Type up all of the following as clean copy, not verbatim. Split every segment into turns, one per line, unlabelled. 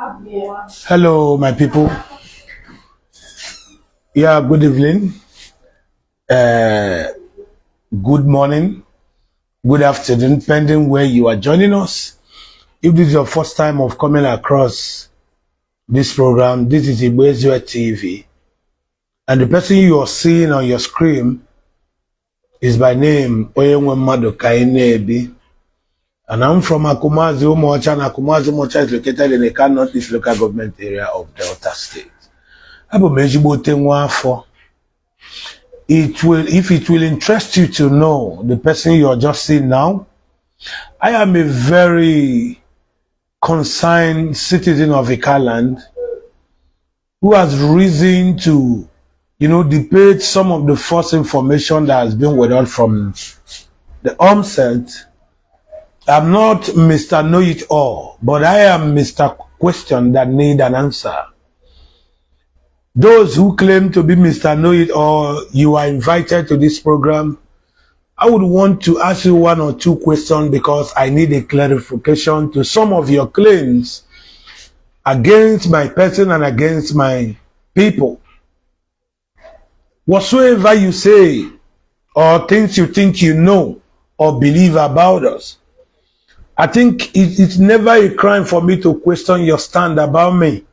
Hello, my people. Yeah, good evening, good morning, good afternoon, depending where you are joining us. If this is your first time of coming across this program, this is Ibezua TV. And the person you are seeing on your screen is by name Oyenwe Madokaine. And I'm from Akumazi Umocha, and Akumazi Umocha is located in the Northeast local government area of Delta State. If it will interest you to know the person you are just seeing now, I am a very concerned citizen of Ikaland who has reason to, debate some of the false information that has been withheld from the onset. I'm not Mr. Know-it-all, but I am Mr. Question that need an answer. Those who claim to be Mr. Know-it-all, you are invited to this program. I would want to ask you one or two questions because I need a clarification to some of your claims against my person and against my people. Whatsoever you say or things you think you know or believe about us, I think it's never a crime for me to question your stand about me.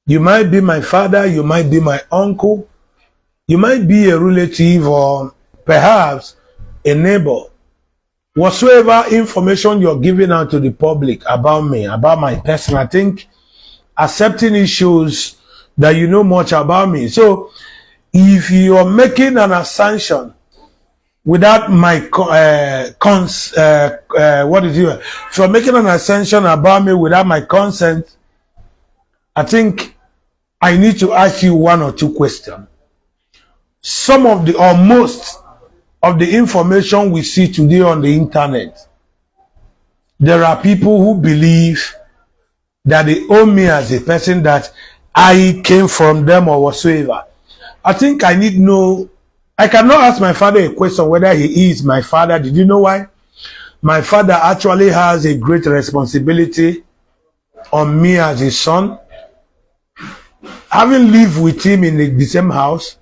You might be my father, you might be my uncle, you might be a relative or perhaps a neighbor. Whatsoever information you're giving out to the public about me, about my person, I think accepting it shows that you know much about me. So if you're making an assumption without my if you're making an assumption about me without my consent, I think I need to ask you one or two questions. Some of the, or most of the information we see today on the internet, there are people who believe that they own me as a person, that I came from them or whatsoever. I think I need to know. I cannot ask my father a question whether he is my father. Did you know why? My father actually has a great responsibility on me as his son. Having lived with him in the same house,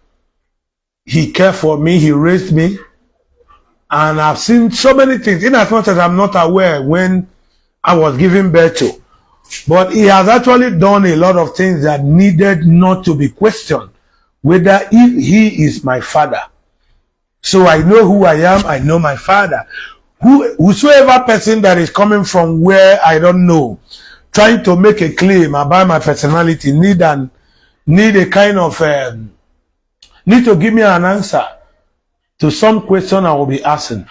he cared for me, he raised me, and I've seen so many things, in as much as I'm not aware when I was giving birth to. But he has actually done a lot of things that needed not to be questioned, whether he is my father. So I know who I am, I know my father. Whosoever person that is coming from where I don't know, trying to make a claim about my personality, need a kind of need to give me an answer to some question I will be asking.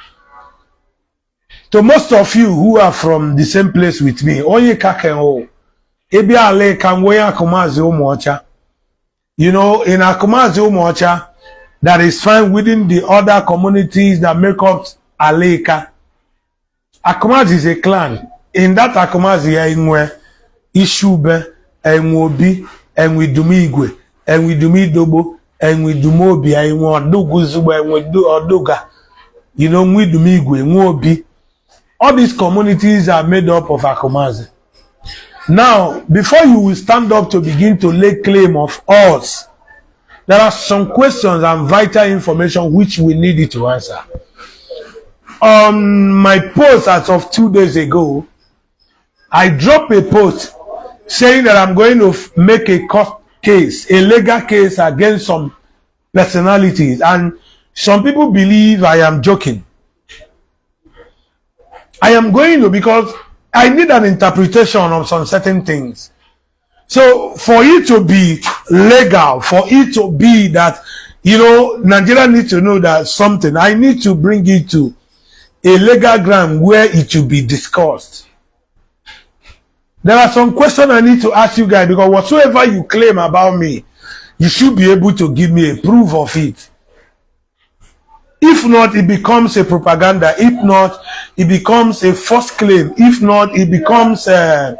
To most of you who are from the same place with me, onye kakenho, ebi ale kanwe Akumazi Umocha. You know, in Akumazi Umocha, that is fine within the other communities that make up Aleka. Akumazi is a clan. In that Akumazi Enwe, Ishube, Enwobi, Enwidumigwe, Enwidumidobo, Enwidumobi, Enwoduguzuba, Enwoduga, Nwidumigwe, Enwobi. All these communities are made up of Akumazi. Now, before you will stand up to begin to lay claim of us, there are some questions and vital information which we need you to answer. On my post as of 2 days ago, I dropped a post saying that I'm going to make a court case, a legal case against some personalities, and some people believe I am joking. I am going to, because I need an interpretation of some certain things. So for it to be legal, for it to be that, Nigeria needs to know that something, I need to bring it to a legal ground where it will be discussed. There are some questions I need to ask you guys, because whatsoever you claim about me, you should be able to give me a proof of it. If not, it becomes a propaganda. If not, it becomes a false claim. If not, it becomes a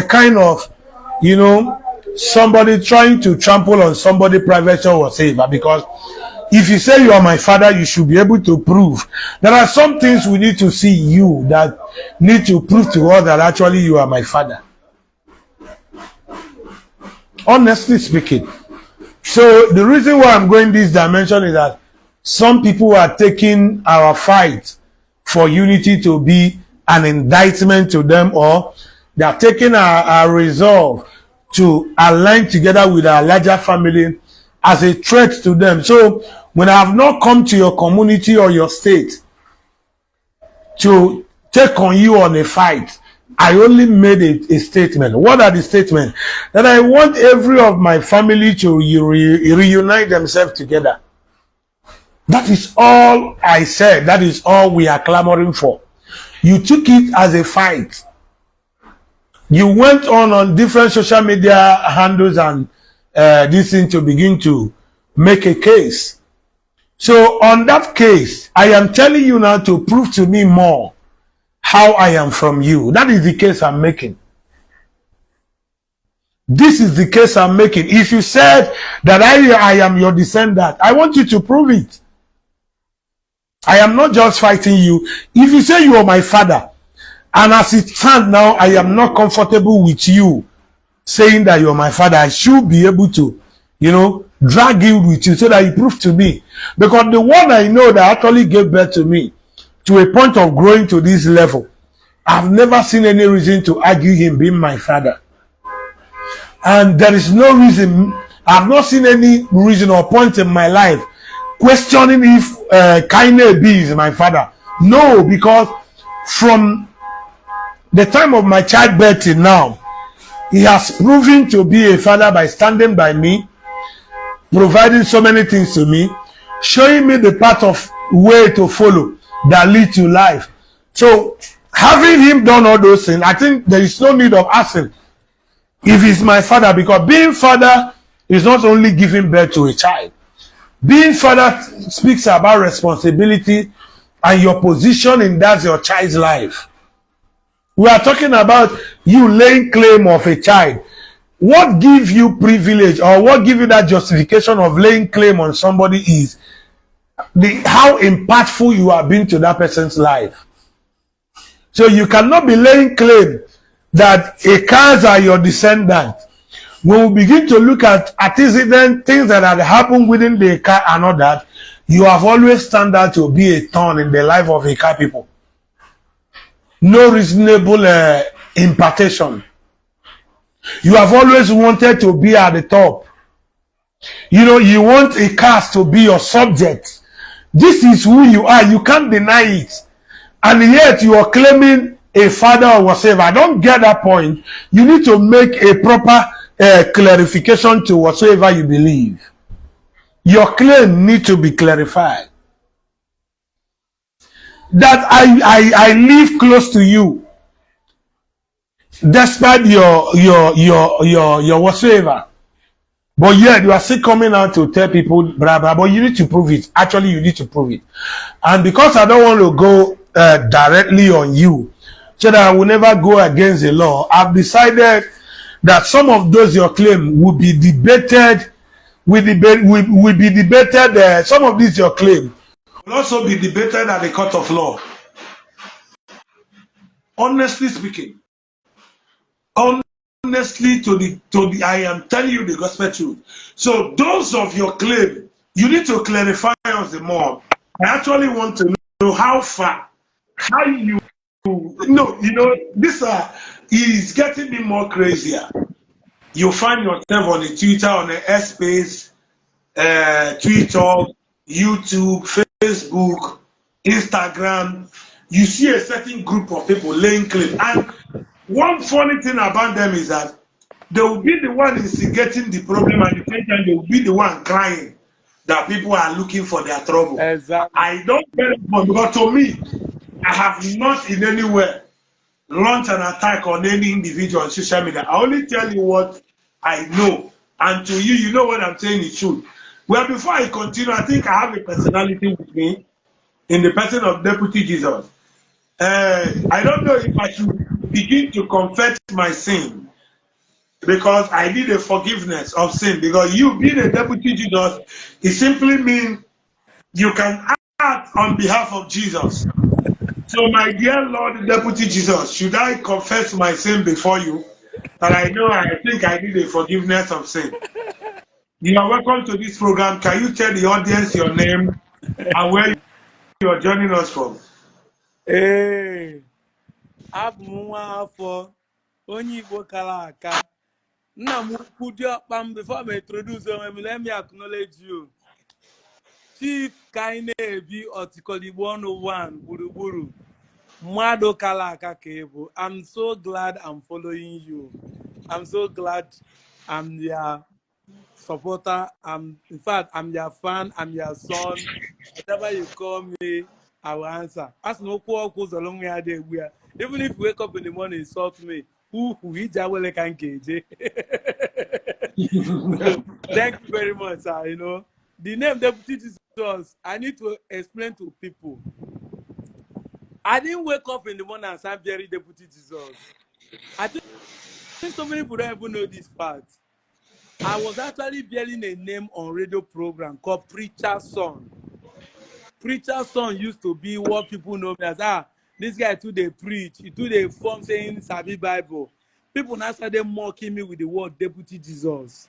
kind of, somebody trying to trample on somebody's private or whatever. Because if you say you are my father, you should be able to prove. There are some things we need to see you that need to prove to us that actually you are my father. Honestly speaking. So the reason why I'm going this dimension is that some people are taking our fight for unity to be an indictment to them, or they are taking our resolve to align together with our larger family as a threat to them. So when I have not come to your community or your state to take on you on a fight, I only made a statement. What are the statements? That I want every of my family to reunite themselves together. That is all I said. That is all we are clamoring for. You took it as a fight. You went on different social media handles and this thing to begin to make a case. So on that case, I am telling you now to prove to me more how I am from you. That is the case I'm making. This is the case I'm making. If you said that I am your descendant, I want you to prove it. I am not just fighting you. If you say you are my father, and as it stands now, I am not comfortable with you saying that you are my father, I should be able to, drag you with you so that you prove to me. Because the one I know that actually gave birth to me to a point of growing to this level, I've never seen any reason to argue him being my father. And there is no reason, I've not seen any reason or point in my life questioning if Kaine B is my father. No, because from the time of my childbirth till now, he has proven to be a father by standing by me, providing so many things to me, showing me the path of way to follow that lead to life. So having him done all those things, I think there is no need of asking if he's my father, because being father is not only giving birth to a child. Being father speaks about responsibility and your position in that your child's life. We are talking about you laying claim of a child. What gives you privilege or what gives you that justification of laying claim on somebody is how impactful you have been to that person's life. So you cannot be laying claim that a cars are your descendant. When we begin to look at antecedent things that had happened within the car and all that, you have always stand out to be a thorn in the life of a car people. No reasonable impartation. You have always wanted to be at the top. You want a cast to be your subject. This is who you are. You can't deny it. And yet you are claiming a father or whatever. I don't get that point. You need to make a proper clarification to whatsoever you believe. Your claim need to be clarified. That I live close to you, despite your whatsoever. But yet you are still coming out to tell people blah blah. But you need to prove it. Actually, you need to prove it. And because I don't want to go directly on you, so that I will never go against the law, I've decided that some of those your claim will be debated. Will be debated. Some of these your claim will also be debated at the court of law. Honestly speaking, honestly I am telling you the gospel truth. So those of your claim, you need to clarify us the more. I actually want to know how far, how you this is getting me more crazier. You find yourself on a Twitter, on an S-Space, Twitter, YouTube, Facebook, Instagram. You see a certain group of people laying claim. And one funny thing about them is that they will be the one instigating the problem, and at the same time they will be the one crying that people are looking for their trouble.
Exactly.
I don't get it, because to me, I have not in any way launched an attack on any individual on social media. I only tell you what I know, and to you, you know what I'm saying is true. Well, before I continue, I think I have a personality with me in the person of Deputy Jesus. I don't know if I should begin to confess my sin, because I need a forgiveness of sin. Because you being a Deputy Jesus, it simply means you can act on behalf of Jesus. So my dear Lord Deputy Jesus, should I confess my sin before you? And I think I need a forgiveness of sin. You are welcome to this program. Can you tell the audience your name and where you are joining us from?
Hey, abụ m nwa afọ onye Igbo kara aka. Nna m ukwu Diọkpa m before I introduce onwe let me acknowledge you. Chief Kainebi Otikoligbo 101 gburugburu. Mmadụ kara aka ka ị bụ. I'm so glad I'm following you. I'm so glad I'm your supporter. In fact, I'm your fan. I'm your son. Whatever you call me, I will answer. As no quarrels along here, even if you wake up in the morning, insult me. Who can gauge? Thank you very much, sir. You know, the name Deputy Jesus, I need to explain to people. I didn't wake up in the morning and start bearing Deputy Jesus. I think so many people don't even know this part. I was actually bearing a name on radio program called Preacher's Son. Preacher's Son used to be what people know me as, this guy too they preach, he too they form saying Sabi Bible. People now started mocking me with the word Deputy Jesus.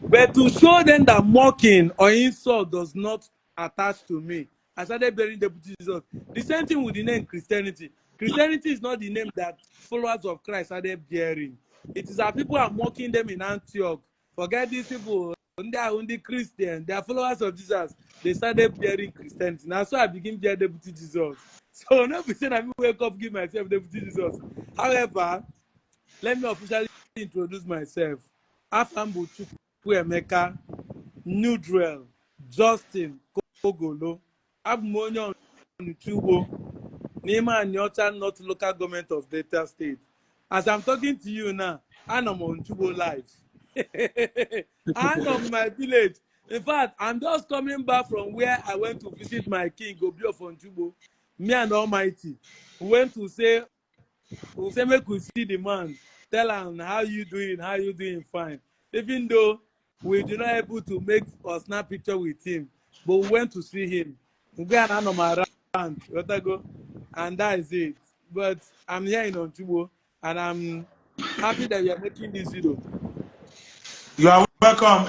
But to show them that mocking or insult does not attach to me, I started bearing Deputy Jesus. The same thing with the name Christianity. Christianity is not the name that followers of Christ started bearing. It is that people are mocking them in Antioch. Forget these people, they are only Christians, they are followers of Jesus. They started bearing Christianity. Now, so I begin bearing Deputy Jesus. So now we say I wake up, give myself Deputy Jesus. However, let me officially introduce myself. Afambu Chukwuemeka, Nudrel, Justin Kogolo, Abmonyo Nuchubo, Nima Anyocha, not local government of Delta State. As I'm talking to you now, I'm on Chubo live. I'm on my village. In fact, I'm just coming back from where I went to visit my king, Gobio Fonchubo. Me and Almighty. We went to say, make we see the man. Tell him how you doing fine. Even though we do not able to make or snap picture with him, but we went to see him. We got an around, and that is it. But I'm here in Ontubo, and I'm happy that we are making this video.
You are welcome,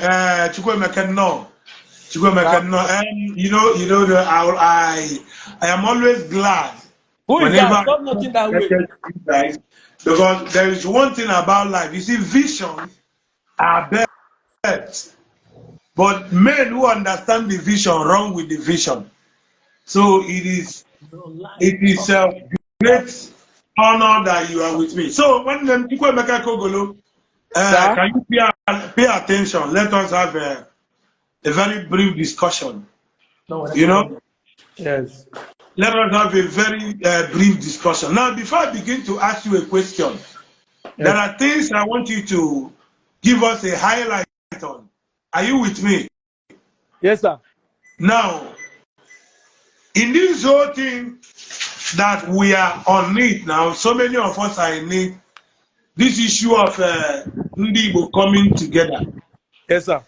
Chukwemeka no. I am always glad
Who is
whenever
that?
I
Stop
come
nothing that way.
connected to you guys, because there is one thing about life. You see, visions are birth, but men who understand the vision run with the vision. So it is a great honor that you are with me. So when Chukwemeka Kogolo,
Sir?
can you pay attention? Let us have a very brief discussion. You know,
Yes.
let us have a very brief discussion. Now, before I begin to ask you a question, there
Yes.
are things I want you to give us a highlight on. Are you with me?
Yes, sir.
Now, in this whole thing that we are on it now, so many of us are in it. This issue of Ndi Igbo coming together,
Yes, sir.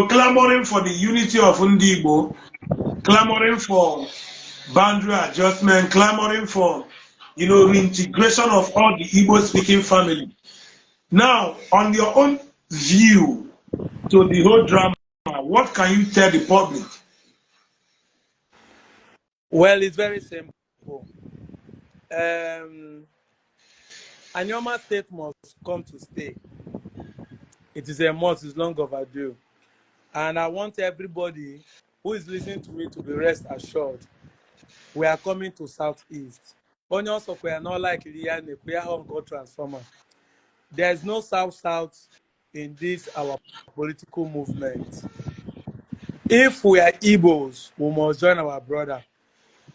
clamoring for the unity of Ndi Igbo, clamoring for boundary adjustment, clamoring for, reintegration of all the Igbo-speaking family. Now, on your own view to the whole drama, what can you tell the public?
Well, it's very simple. Anyoma state must come to stay. It is a must, it's long overdue. And I want everybody who is listening to me to be rest assured. We are coming to Southeast. Onions of we are not like Rian, we are on transformer. There is no South-South in this our political movement. If we are Igbos, we must join our brother.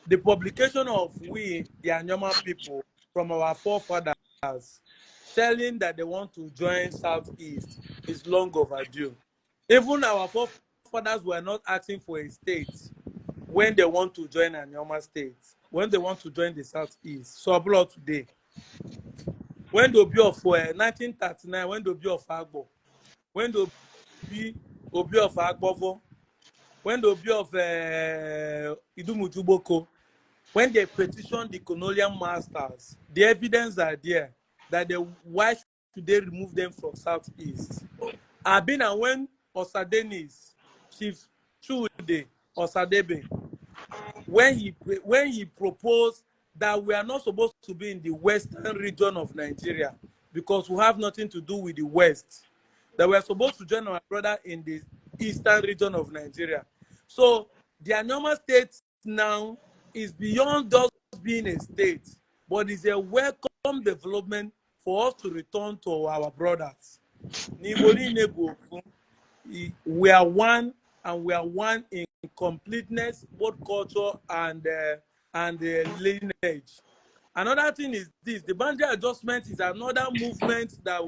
The publication of we, the Anyoma people, from our forefathers, telling that they want to join Southeast is long overdue. Even our forefathers were not asking for a state when they want to join Anyoma state, when they want to join the Southeast. So blood today. When the Obi of 1939, when the Obi of Agbo, when the Obi of Agbovo, when the Obi of Idumutuboko, when they petitioned the colonial masters, the evidence are there that the white today remove them from Southeast? I've been and when Osadenis, Chief Chude Osadebe, when he proposed that we are not supposed to be in the western region of Nigeria because we have nothing to do with the West, that we are supposed to join our brother in the eastern region of Nigeria. So the normal state now is beyond just being a state, but is a welcome development for us to return to our brothers. We are one, and we are one in completeness, both culture and lineage. Another thing is this: the boundary adjustment is another movement that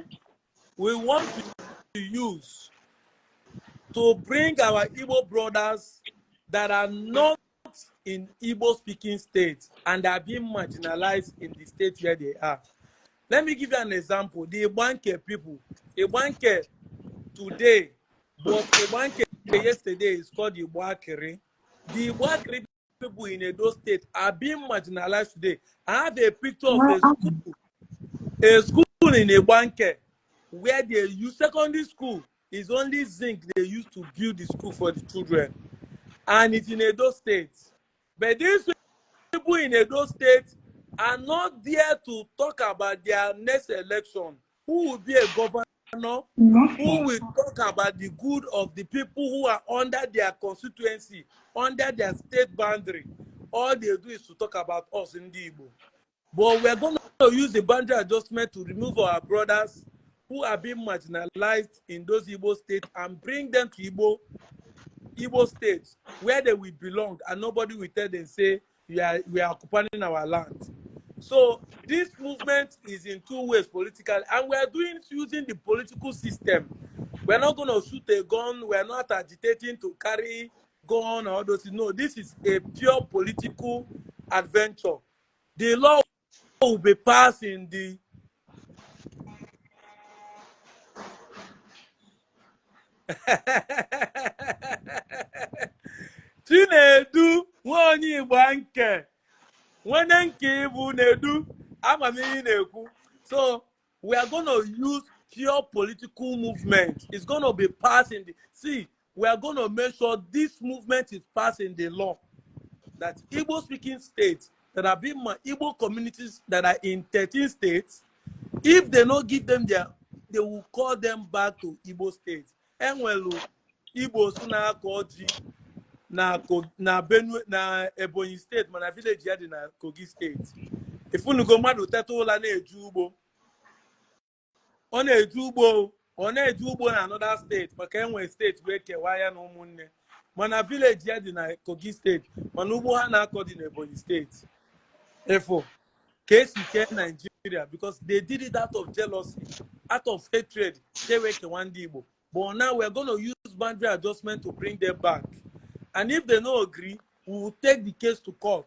we want to use to bring our Igbo brothers that are not in Igbo-speaking states and are being marginalized in the state where they are. Let me give you an example. The Ibanke people, Ibanke today, but Ibanke yesterday is called the Iboakere. The Iboakere people in Edo State are being marginalized today. I have a picture of a school in Ibanke where they use secondary school is only zinc they use to build the school for the children, and it's in Edo State. But these people in Edo State are not there to talk about their next election. Who will be a governor? Who will talk about the good of the people who are under their constituency, under their state boundary? All they do is to talk about us in the Igbo. But we're going to use the boundary adjustment to remove our brothers who are being marginalized in those Igbo states and bring them to Igbo states where they will belong, and nobody will tell them, say, we are occupying our land. So this movement is in two ways, political, and we are doing it using the political system. We're not going to shoot a gun. We're not agitating to carry gun or those. No, this is a pure political adventure. The law will be passed in the Chinedu nwanyị Igbo nke nwene nke Ibu Nedu amamihe na-ekwu. So we are going to use pure political movement. It's going to be passed in the we are going to make sure this movement is passed in the law, that Igbo speaking states that have been Igbo communities that are in 13 states, if they don't give them they will call them back to Igbo states. Enwelu Igbo suna Koji na Benue na Ebonyi state, mana village ya dị na Kogi state. Ifunugo mmadụ teta ụla na-eju ugbo. Ọ na-eju ugbo na another state, maka enwe state wee kewa ya na ụmụnne. Mana village ya dị na Kogi state, mana ugbo ha na-akọ dị na Ebonyi state. Therefore, case ke Nigeria, because they did it out of jealousy, out of hatred. But now we're going to use boundary adjustment to bring them back. And if they don't agree, we will take the case to court.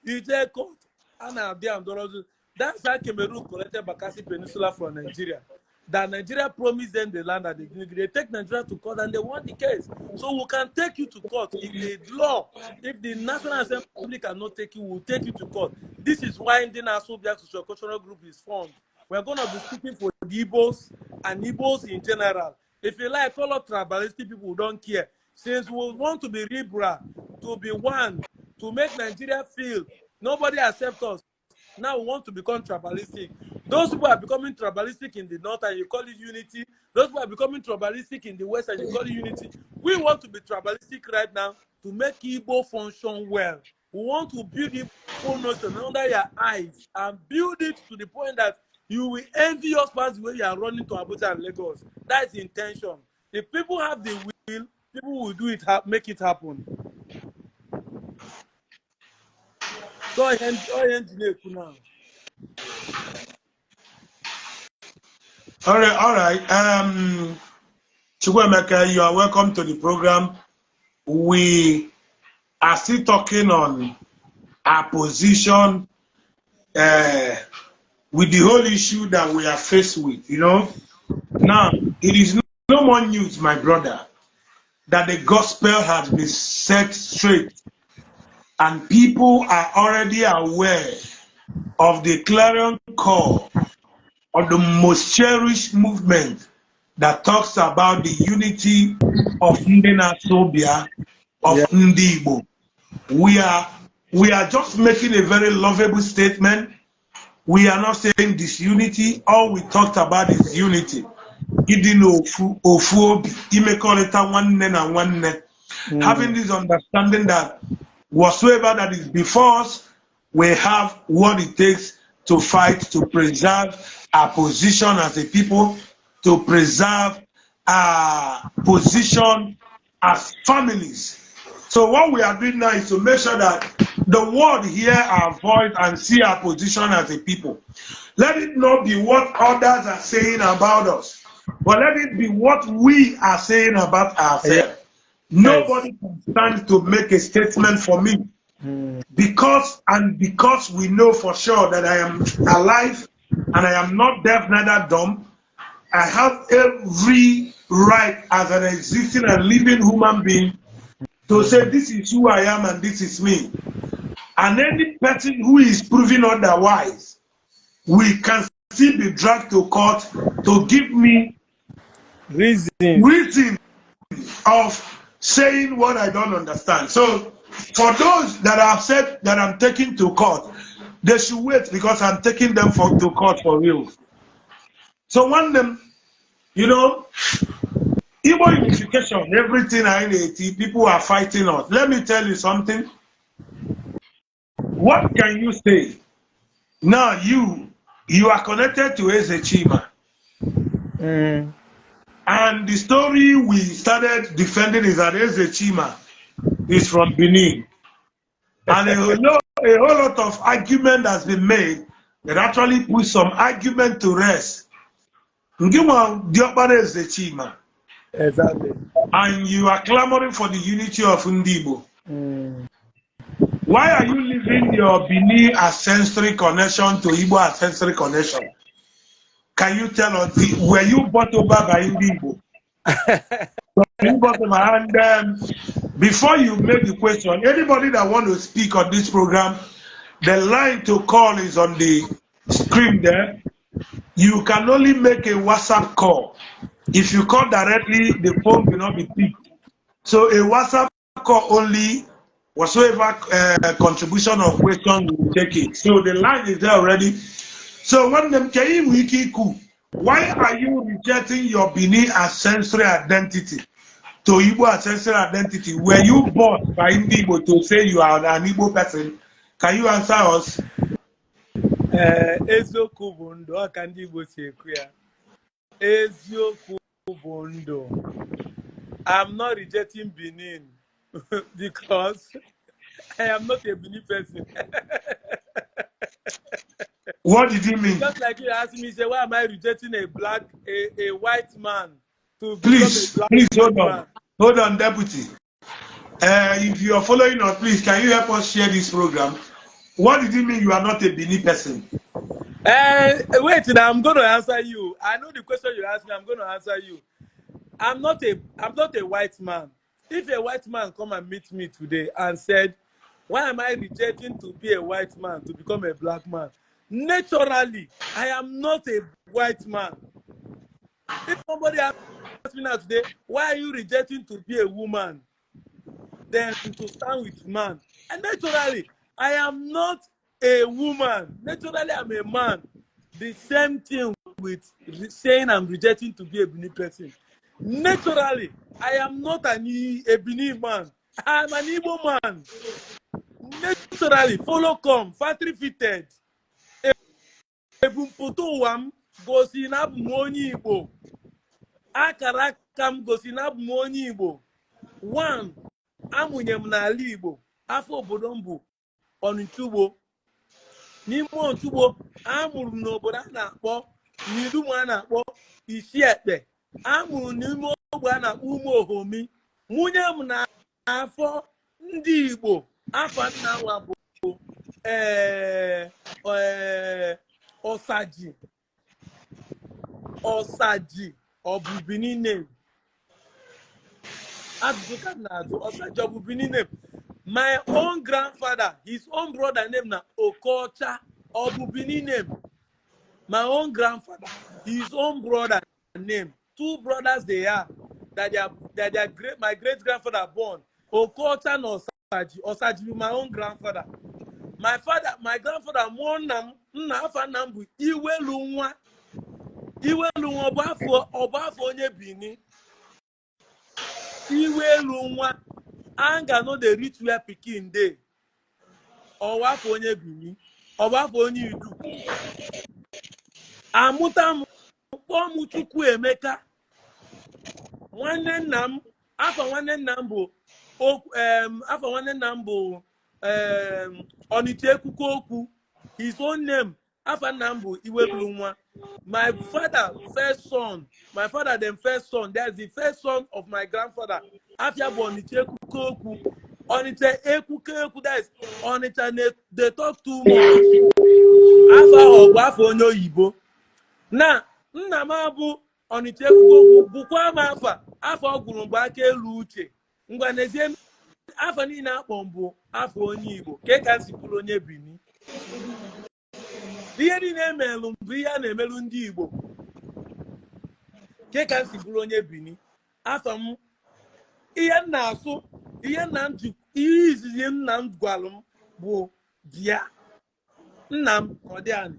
You take court, that's how Cameroon collected Bakassi Peninsula from Nigeria. That Nigeria promised them the land that they didn't. They take Nigeria to court and they won the case. So we can take you to court if the law, if the National Assembly cannot take you, we'll take you to court. This is why the National Black Social Cultural Group is formed. We're going to be speaking for the Igbos and Igbos in general. If you like, all of tribalistic people don't care. Since we want to be liberal, to be one, to make Nigeria feel nobody accepts us, now we want to become tribalistic. Those people are becoming tribalistic in the north and you call it unity. Those people are becoming tribalistic in the west and you call it unity. We want to be tribalistic right now to make Igbo function well. We want to build Igbo notion under your eyes and build it to the point that you will envy us past the way you are running to Abuja and Lagos. That's the intention. If people have the will, people will do it, make it happen. Go ahead now.
All right. Chukwemeka, you are welcome to the program. We are still talking on our position with the whole issue that we are faced with, Now, it is no more news, my brother, that the gospel has been set straight and people are already aware of the clarion call of the most cherished movement that talks about the unity of Ndi Nasobia, of
Yeah.
Ndi Igbo. We are just making a very lovable statement. We are not saying disunity. All we talked about is unity. Ịdị ofu obi, imekọrịta nwanne na nwanne. Having this understanding that whatsoever that is before us, we have what it takes to fight, to preserve our position as a people, to preserve our position as families. So what we are doing now is to make sure that the world hear our voice and see our position as a people. Let it not be what others are saying about us, but let it be what we are saying about ourselves.
Yes.
Nobody can stand to make a statement for me because we know for sure that I am alive and I am not deaf, neither dumb. I have every right as an existing and living human being to say this is who I am and this is me. And any person who is proving otherwise, we can still be dragged to court to give me
Reasons.
reason of saying what I don't understand. So for those that have said that I'm taking to court, they should wait because I'm taking them to court for real. So when them, Igbo unification, everything I need, people are fighting us. Let me tell you something. What can you say? Now you are connected to Ezechima. And the story we started defending is that Ezechima is from Benin. And a whole lot of argument has been made that actually put some argument to rest. Ngima Diopare Ezechima.
Exactly.
And you are clamoring for the unity of Ndibo. Why are you leaving your Benin ancestry connection to Igbo ancestry connection? Can you tell us, were you brought over by Ndibo? And before you make the question, anybody that want to speak on this program, the line to call is on the screen there. You can only make a WhatsApp call. If you call directly, the phone will not be picked. So a WhatsApp call only, whatsoever contribution or question, we will take it. So the line is there already. So when them came Wikiku, why are you rejecting your Benin ancestral identity to Igbo ancestral identity? Were you bought by Igbo to say you are an Igbo person? Can you answer us?
Eziokwu bụ ndụ ọ ka ndị Igbo si ekwu ya. Eziokwu bụ ndụ. I'm not rejecting Benin because I am not a Benin person.
What did he mean?
Just like you asked me, say, why am I rejecting a white man to become
Please,
a black
hold on.
man?
Hold on, Deputy. If you are following us, please, can you help us share this program? What did it mean you are not a Benin person?
Wait, now I'm going to answer you. I know the question you asked me. I'm going to answer you. I'm not a white man. If a white man come and meet me today and said, why am I rejecting to be a white man to become a black man? Naturally, I am not a white man. If somebody asks me now today, why are you rejecting to be a woman then to stand with man? And naturally, I am not a woman. Naturally, I'm a man. The same thing with saying I'm rejecting to be a Benin person. Naturally, I am not a Benin man. I'm an Igbo man. Naturally, follow come, factory fitted. Ebumputu ụwa m gosi na abụ m onye Igbo. Akara aka m gosi na abụ m onye Igbo. One, amụnye m n'ala Igbo. Afọ obodo m bụ Ọnịchugbo. N'ime Ọnịchugbo, amụrụ m n'obodo a na-akpọ n'Idum a na-akpọ Isiekpe. Amụrụ n'ime ogbe a na-akpọ Ume Ohomi. Nwunye m na-afọ ndị Igbo. Afọ nna nwa bụ Osaji ọ bụ Benin name. Ajụjụ ka m na-ajụ, Osaji ọ bụ Benin name. My own grandfather, his own brother name na Okocha. Obubini name. My own grandfather, his own brother name. Two brothers they are that my great grandfather born. Okotan or Osaji, my own grandfather. My grandfather one nam nna afa nam bu Iwelunwa. Iwelunwa ọbafọ onye Benin. Iwelunwa anga no dey reach where pikin dey. Ọwafọ onye Benin. Ọbafọ onye Idu. Amụta m kpọọ m Chukwu Emeka. Nwanne nna m afọ nwanne nna m bụ Ọnịcha Ekwuko Okwu. His own name afọ nna m bụ Iwelunwa. My father first son that's the first son of my grandfather after bụ Ọnịcha Ekwuko Okwu. Ọnịcha Ekwuko Okwu, that is Ọnịcha they talk too much. Afọ ọgwụ afọ onye oyibo. Na nna m abụ Ọnịcha Ekwuko Okwu bụkwa m afọ ọ gụrụ mgbe aka elu uche. Ngwa n'ezie afọ niile akpọ mbụ afọ onye Igbo ka si bụrụ onye Benin. Ihe niile emelụ mbụ ihe a na-emelụ ndị Igbo ka si bụrụ onye Benin. Afọ m ihe m na-asụ ihe izizi nna m gwalụ m bụ bịa. Nna m ọ dị anị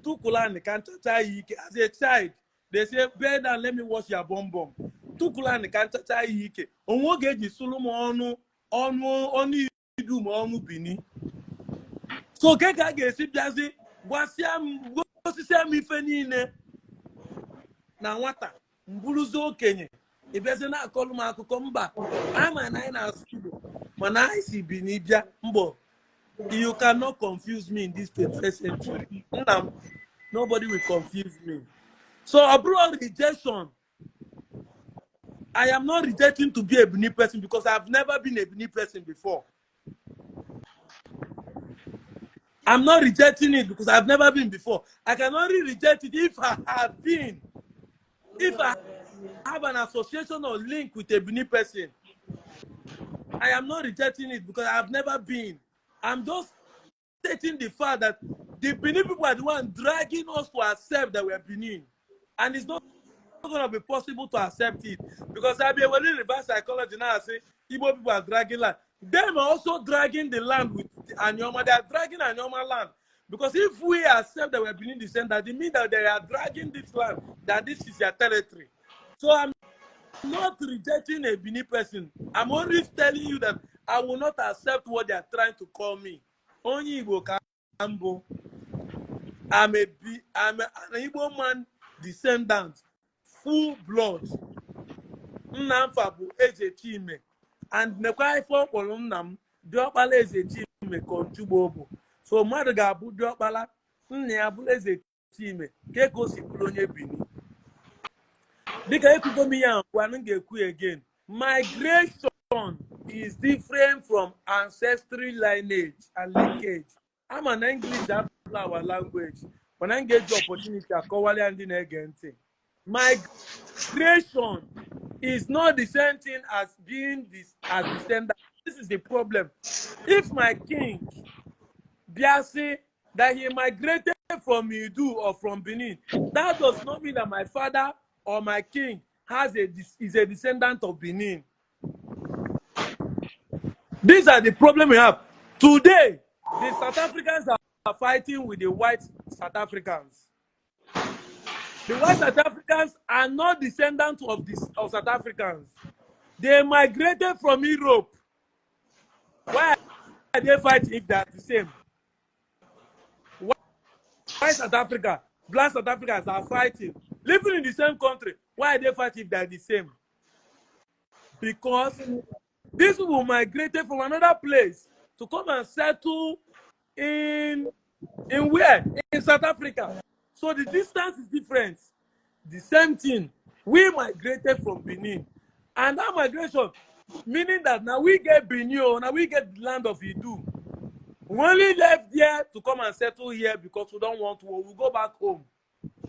Tukulani can chacha ike. As a child, they say, "Bear down, let me wash your bum bum." Tukulani can chacha ike. Onwo geji sulumo onu idu mo onu Benin. So keka ga-esi bịazi gwasịa m ife niile na nwata mburuzi okenye ịbịazi na-akọlụ m akụkọ mba ama na anyị na-asụ Igbo mana anyị si Benin bịa mbọ. You cannot confuse me in this 21st century. Nobody will confuse me. So abroad rejection, I am not rejecting to be a Benin person because I've never been a Benin person before. I'm not rejecting it because I've never been before. I can only reject it if I have been. If I have an association or link with a Benin person. I am not rejecting it because I have never been. I'm just stating the fact that the Benin people are the one dragging us to accept that we are Benin. And it's not going to be possible to accept it. Because I'll be able to reverse psychology now and say, Igbo people are dragging land. Them are also dragging the land with Anyoma. They are dragging Anyoma land. Because if we accept that we are Benin descendants, it means that they are dragging this land, that this is their territory. So I'm not rejecting a Benin person. I'm only telling you that I will not accept what they are trying to call me. Only Igbo Kambo. I'm an Igbo man descendant, full blood. Nnamfabu Ejechime. And nekwa ifo kpọrọ nna m Diọkpala Ezechime Konchugbobu. So mmadụ ga-abụ Diọkpala, nna ya bụrụ Ezechime ka o si bụrụ onye Benin. Dịka ekwugo m ya ngwa m ga-ekwu again. Migration is different from ancestry lineage and linkage. I'm an English, that's our language. When I get the opportunity, I call and again. Migration is not the same thing as being as descendant. This is the problem. If my king Biasi that he migrated from Idu or from Benin, that does not mean that my father or my king is a descendant of Benin. These are the problem we have. Today, the South Africans are fighting with the white South Africans. The white South Africans are not descendants of South Africans. They migrated from Europe. Why are they fighting if they are the same? White South Africa, black South Africans are fighting. Living in the same country. Why are they fighting if they are the same? Because these people migrated from another place to come and settle in where? In South Africa. So the distance is different. The same thing. We migrated from Benin. And that migration, meaning that now we get Benin, now we get the land of Idu. We only left there to come and settle here because we don't want to. We go back home.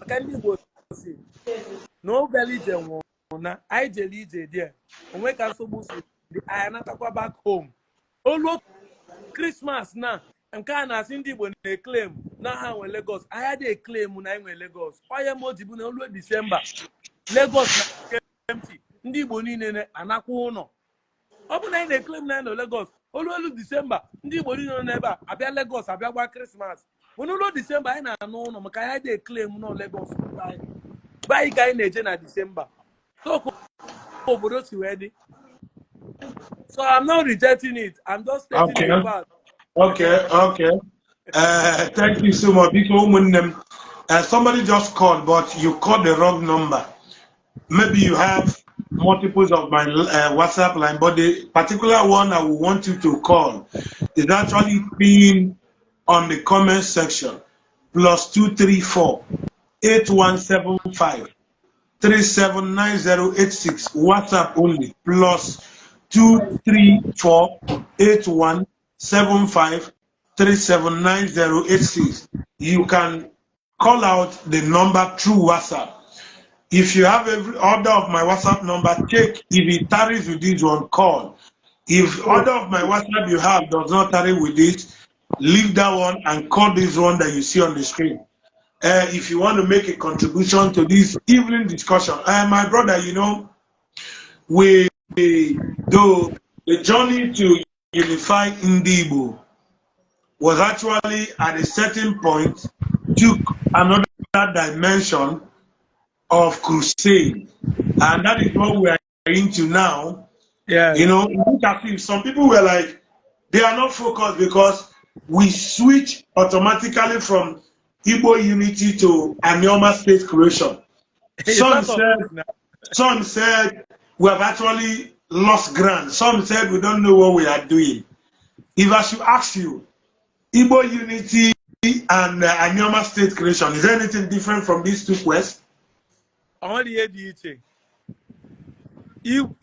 Can you go see? No belly there. I jelly there. And we can so much. I not go back home. Oh look, Christmas now. nke a na-asị ndị Igbo na-eklem na ha nwe Lagos. Anyị dị eklem na anyị nwe Lagos. Onye ma ojibu na olu Disemba Lagos na empty, ndị Igbo niile anakwa ụlọ. Ọ bụ na anyị na-eklem na anyị nọ Lagos, olu Disemba ndị Igbo niile nọ n'ebe a abịa Lagos abịa gba Krismas. Bụ n'olu Disemba anyị na-anụ ụlọ maka anyị dị eklem na Lagos anyị ka anyị na-eje na Disemba. So obodo si wee dị. So I'm not rejecting it. I'm just stating the fact.
Okay. Thank you so much. Somebody just called, but you called the wrong number. Maybe you have multiples of my WhatsApp line, but the particular one I would want you to call is actually pinned on the comment section. +234 8175 379086. WhatsApp only. +234 8175 379086. You can call out the number through WhatsApp. If you have every order of my WhatsApp number, check if it tarries with this one, call. If order of my WhatsApp you have does not tarry with this, leave that one and call this one that you see on the screen. If you want to make a contribution to this evening discussion, my brother, the journey to unify Igbo was actually at a certain point took another dimension of crusade, and that is what we are into now.
Yeah.
Look at it. Some people were like, they are not focused because we switch automatically from Igbo unity to Anioma state creation. Some said we have actually lost ground. Some said we don't know what we are doing. If I should ask you, Igbo unity and Anioma state creation, is there anything different from these two quests?
Only dị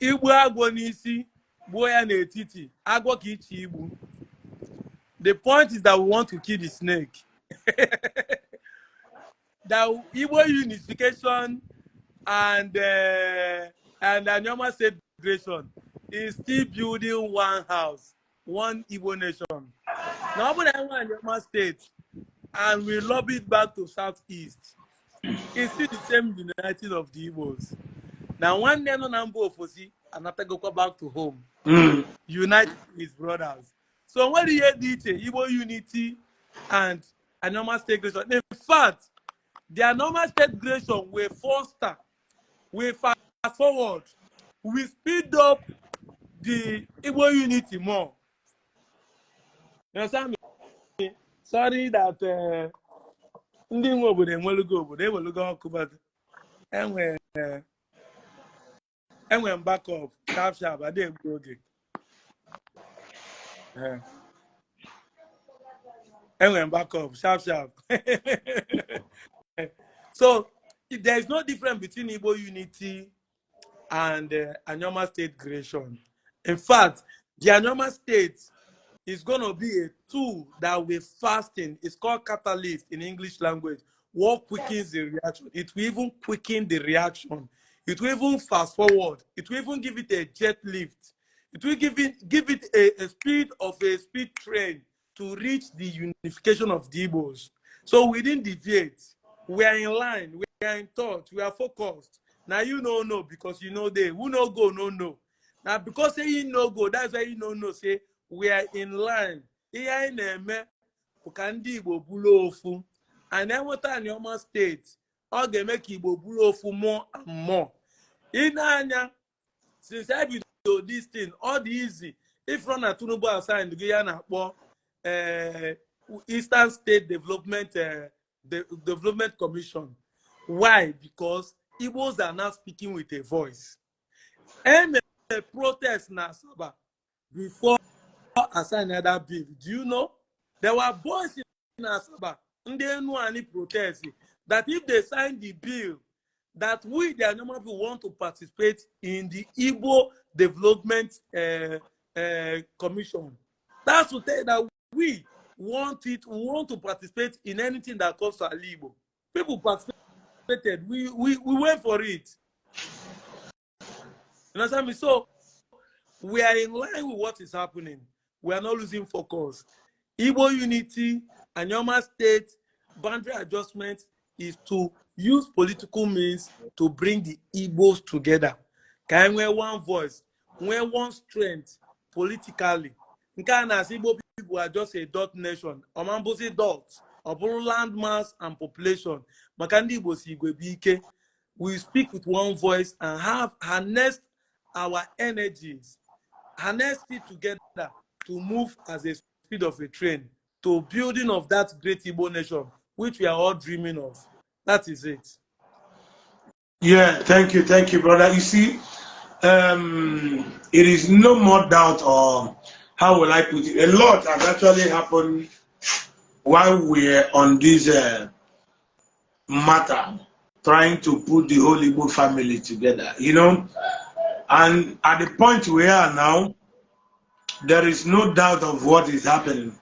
Igbo agwọ n'isi gbuo ya n'etiti agwọ ka iche igbu. The point is that we want to kill the snake. That Igbo unification and Anioma state creation is still building one house, one Igbo nation. Now when I want Anioma state and we lobby it back to Southeast, it's still the same uniting of the Igbos. Now one day no number of Ofosi and after go back to home. Unite his brothers. So when you hear DT, Igbo unity and Anioma state creation, in fact, the Anioma state creation will foster, we fast forward, we speed up the Igbo unity more. You understand me? Sorry that ndị nwe obodo enwelugo obodo ewelugo ọkụ, but enwe backup sharp adị egbu oge. Enwe backup sharp. So there is no difference between Igbo unity and Anioma state creation. In fact, the Anioma state is going to be a tool that will fasten. It's called catalyst in English language. What quickens the reaction? It will even quicken the reaction. It will even fast forward. It will even give it a jet lift. It will give it a speed of a speed train to reach the unification of the Igbos. So we didn't deviate. We are in line. We are in thought. We are focused. Now you know because you know they. Who no go, no. Now because say you no go, that's why you no say we are in line. Here in the Ukandi Igbo bulu ofu. And then what Anioma state, all they make Igbo bulu ofu more and more. In Anya, since I do this thing, all the easy. If run a Tunubu aside the Guyana Eastern State Development Development Commission. Why? Because Igbos are now speaking with a voice. And a protest na Saba before assign another bill. Do you know? There were boys in Asaba, and they knew any protest that if they sign the bill, that we, the normal people, want to participate in the Igbo Development Commission. That's to say that we want to participate in anything that comes to Igbo. People participated. We went for it. You understand me? So we are in line with what is happening. We are not losing focus. Igbo unity and Yoma state boundary adjustment is to use political means to bring the Igbos together. Can we one voice, we one strength politically. As Igbo people are just a dot nation, Omambosi dots, upon land mass and population. Makandi Igbo si Igwe Bike. We speak with one voice and have harnessed our energies, harnessed it together to move as a speed of a train to building of that great Igbo nation, which we are all dreaming of. That is it.
Yeah, thank you, brother. You see, it is no more doubt, or how will I put it? A lot has actually happened while we're on this matter, trying to put the whole Igbo family together, and at the point we are now, there is no doubt of what is happening.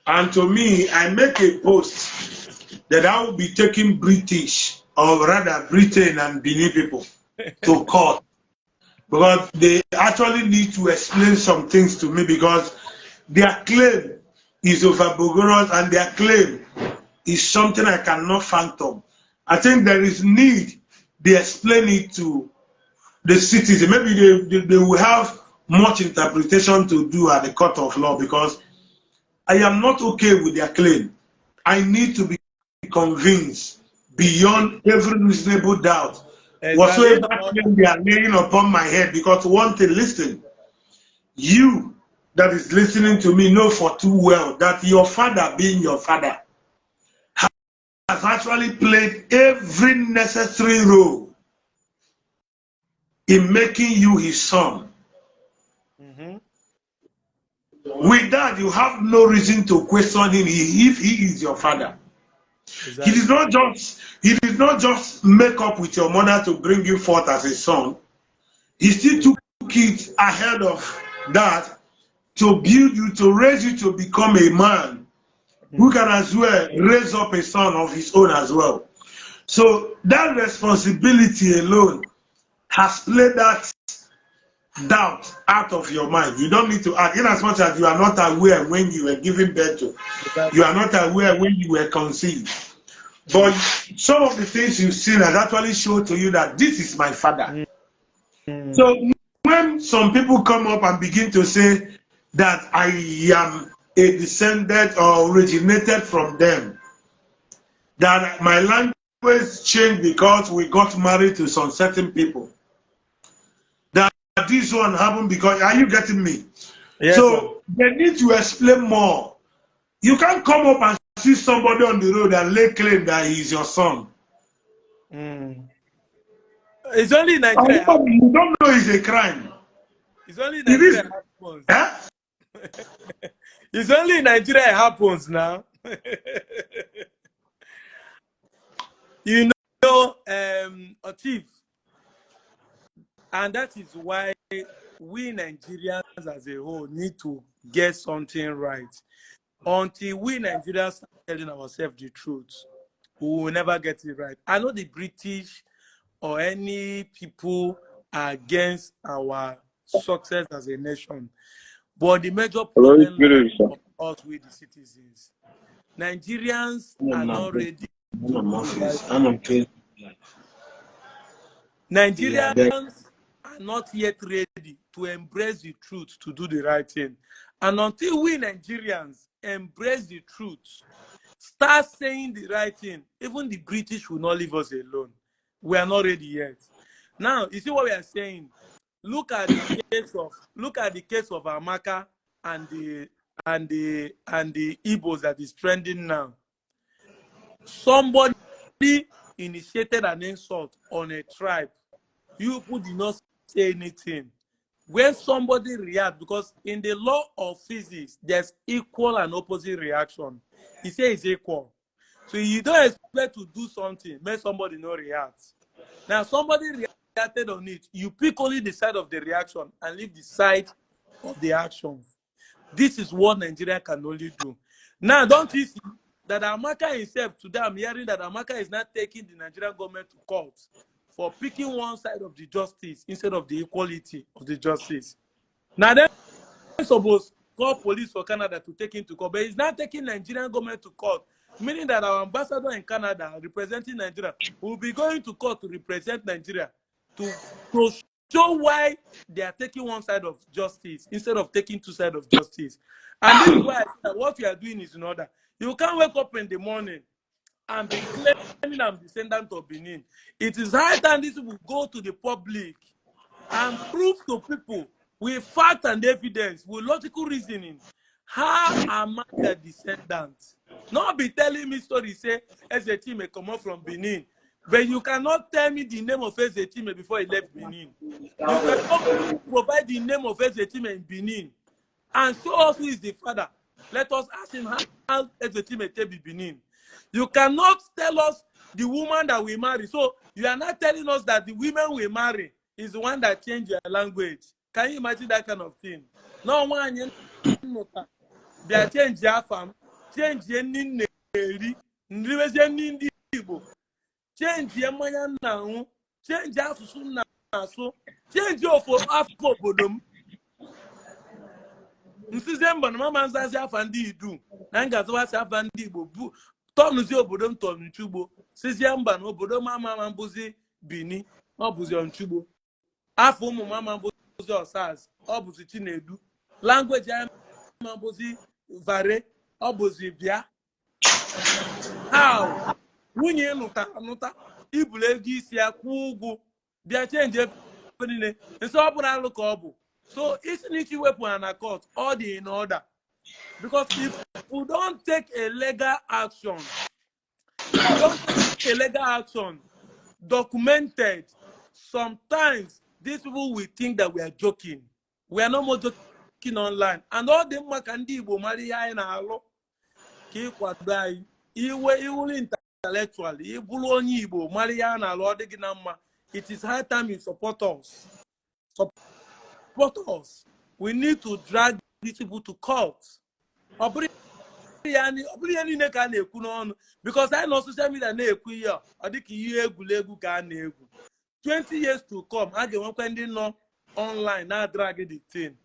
And to me, I make a post that I will be taking British, or rather Britain and Benin people to court, because they actually need to explain some things to me, because their claim is overbogorous and their claim is something I cannot fathom. I think there is need they explain it to the citizen. Maybe they will have much interpretation to do at the court of law, because I am not okay with their claim. I need to be convinced beyond every reasonable doubt
Exactly.
whatsoever claim they are laying upon my head. Because one thing, listen, you that is listening to me know for too well that your father, being your father, has actually played every necessary role in making you his son.
Mm-hmm.
With that, you have no reason to question him if he is your father.
Exactly.
He did not just make up with your mother to bring you forth as a son. He still took it ahead of that to build you, to raise you to become a man who can as well raise up a son of his own as well. So that responsibility alone has played that doubt out of your mind. You don't need to act, in as much as you are not aware when you were given birth to, you are not aware when you were conceived. But some of the things you've seen has actually shown to you that this is my father.
Mm-hmm.
So when some people come up and begin to say that I am a descendant or originated from them, that my language changed because we got married to some certain people, that this one happened because, are you getting me?
Yes, sir.
So they need to explain more. You can't come up and see somebody on the road and lay claim that he is your son.
Mm. It's only in
And
Nigeria.
you don't know it's a crime.
It's only in
It is.
Nigeria it happens.
Eh?
It's only in Nigeria it happens now. You know, a chief, and that is why we Nigerians as a whole need to get something right. Until we Nigerians start telling ourselves the truth, we will never get it right. I know the British or any people are against our success as a nation, but the major problem lies on us with the citizens. Nigerians are not ready to do the right thing. Nigerians are not yet ready to embrace the truth to do the right thing. And until we Nigerians embrace the truth, start saying the right thing, even the British will not leave us alone. We are not ready yet. Now, you see what we are saying? Look at the case of Amaka and the Igbos that is trending now. Somebody initiated an insult on a tribe. You people did not say anything. When somebody reacts, because in the law of physics, there's equal and opposite reaction. He says it's equal. So you don't expect to do something, make somebody not react. Now somebody reacted on it. You pick only the side of the reaction and leave the side of the action. This is what Nigeria can only do. Now, don't you see that Amaka himself, today I'm hearing that Amaka is not taking the Nigerian government to court for picking one side of the justice instead of the equality of the justice. Now, then suppose call police for Canada to take him to court, but he's not taking Nigerian government to court, meaning that our ambassador in Canada representing Nigeria will be going to court to represent Nigeria to show why they are taking one side of justice instead of taking two sides of justice. And this is why I say that what we are doing is in order. You can't wake up in the morning and be claiming I'm descendant of Benin. It is high time this will go to the public and prove to people with facts and evidence, with logical reasoning, how am I the descendant? Not be telling me stories, say, SAT may come out from Benin. But you cannot tell me the name of SAT before he left Benin. You cannot provide the name of SAT in Benin and show us who is the father. Let us ask him how SAT may be Benin. You cannot tell us the woman that we marry. So you are not telling us that the women we marry is the one that changed your language. Can you imagine that kind of thing? No one they are change their farm, change your name, change your man now, change your soon now, so change your for Afro Bodom. December, Mamma says, Afandi do. Nangas was Afandi Bobu. Tom Zio Bodom Tom Chubo. Says Yamba, no Bodom, Mamma Buzi, Bini, or Buzi on Chubo. Afro Mamma Buzi or Saz, or Buzi Chinedu. Language Mamma Buzi, Vare, or Buzi Bia. How? Winnie Nuta, Ibulegi, Sia, Kugu, they change everything. And so I look up. So isn't it you weapon and a court, all the in order? Because if we don't take a legal action, documented, sometimes these people will think that we are joking. We are no more joking online. And all them makandi bo Maria na alo ki kwadai iwe intellectual ibulu onyi Igbo Maria na alo de ginama. It is high time you support us. Support us. We need to drag these people to court. Because I know social media na-ekwu ọ dịka ihe egwuregwu ka a na-egwu. 20 years to come, I ga-enwekwa ndị nọ online na drag the thing.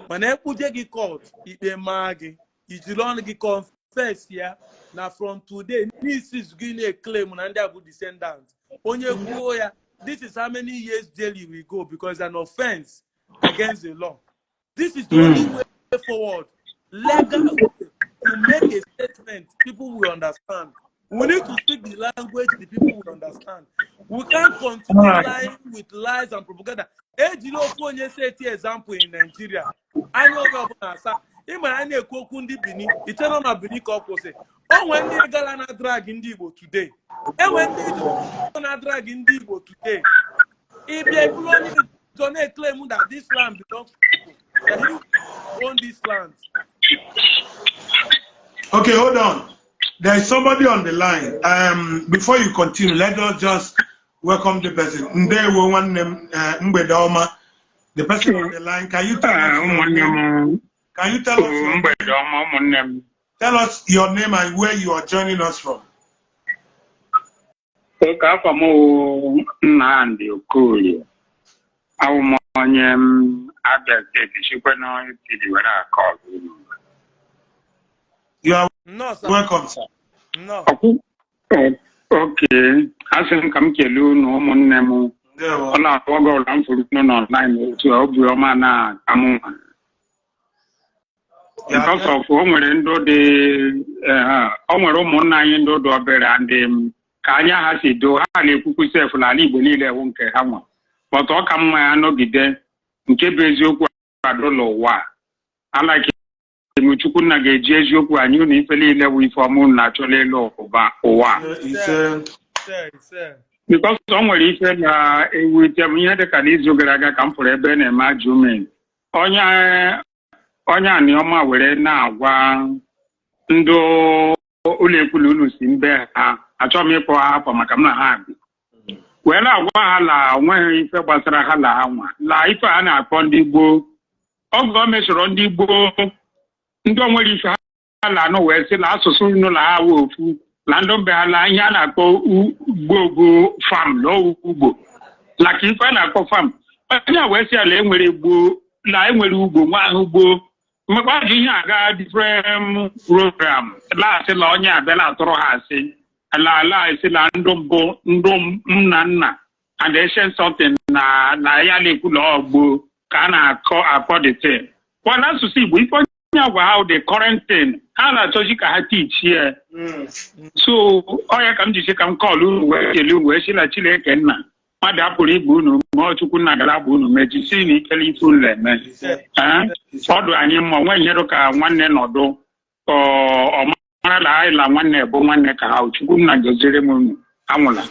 Mana ekpuje gị court, ikpe maa gị, ijiri ọnụ gị confess ya na from today, this is gị na-claim na ndị abụ descendants. Onye kwuo ya, this is how many years jail you will go because an offense against the law. This is the only way forward. Legal to make a statement people will understand. We need to speak the language the people will understand. We can't continue lying with lies and propaganda. Example in Nigeria. I know about I know Kokundi Bini, it's not Bini Kopose. Oh, when they got an drag in Dibo today. And when they do not drag in Dibo today. If they don't claim that this land belongs to people, that you own this land.
Okay, hold on. There is somebody on the line. Before you continue, let us just welcome the person. There we one name Mbedoma. The person on the line. Can you tell us your name? Can you tell us your name? Tell us your name and where you are joining us from. You are welcome, sir.
No.
Okay. I think I'm telling no one name. Allah go down for no online to help your man. Because of Omerindo the Omeromona do and Kanya has it do hardly cook yourself for Ali Bonilla won't care how much. But all come my no be there. In Kebezu, I don't know why. I like it. Muchukuna gejeje yoku anyu ni fele ile we form naturally law over owa. Because somewhere if na we tell me the kanizo garaga come for ebe na ma jume. Onya ni oma were na agwa ndo ulekulu unu si mbe ha achọ m ịkpọ ha afọ maka m na ha bi. Wee na-agwa ha la onweghị ife gbasara ha la ha nwa. La ife a na-akpọ ndị Igbo. Ọgọ mesoro ndị Igbo ndị onwere ife ha la no wee sị la asụsụ nụ la ha ofu la ndị mbe ha la ihe a na-akpọ ugbo farm la ugbo la ka ife a na-akpọ farm onye wee sị ala enwere ugbo la enwere ugbo nwa ahụ ugbo Magwaji aga different program. La se la onya bela toro ha se. La se la ndom nana. And they say something na ya le ku lo gbo kana akọ the thing. One has to see we how the current thing. How na so she can teach here. So oya kam ji se kam call we she la chile kenna. Mada pụrụ igbu unu ma ọchukwu nna gara bụ unu mejisi na ikele ife unu eme ọdụ anyị mma nwe nyere ka nwanne nọdụ ọ mara na anyị la nwanne bụ nwanne ka ha chukwu nna gozere m unu anwụla.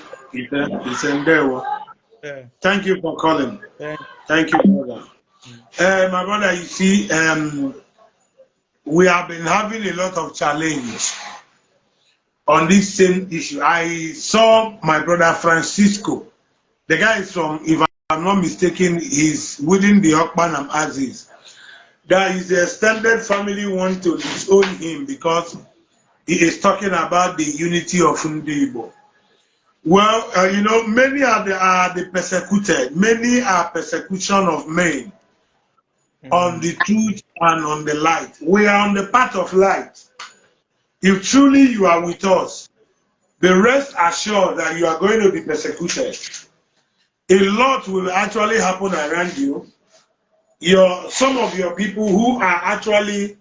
Thank you for calling. Thank you, brother. My brother, you see, we have been having a lot of challenge on this same issue. I saw my brother Francisco. The guy is from, if I'm not mistaken, he's within the Okpanam Aziz. That his extended family want to disown him because he is talking about the unity of Ndibo. Well, you know, many are the persecuted. Many are persecution of men on the truth and on the light. We are on the path of light. If truly you are with us, be rest assured that you are going to be persecuted. A lot will actually happen around you. Some of your people who are actually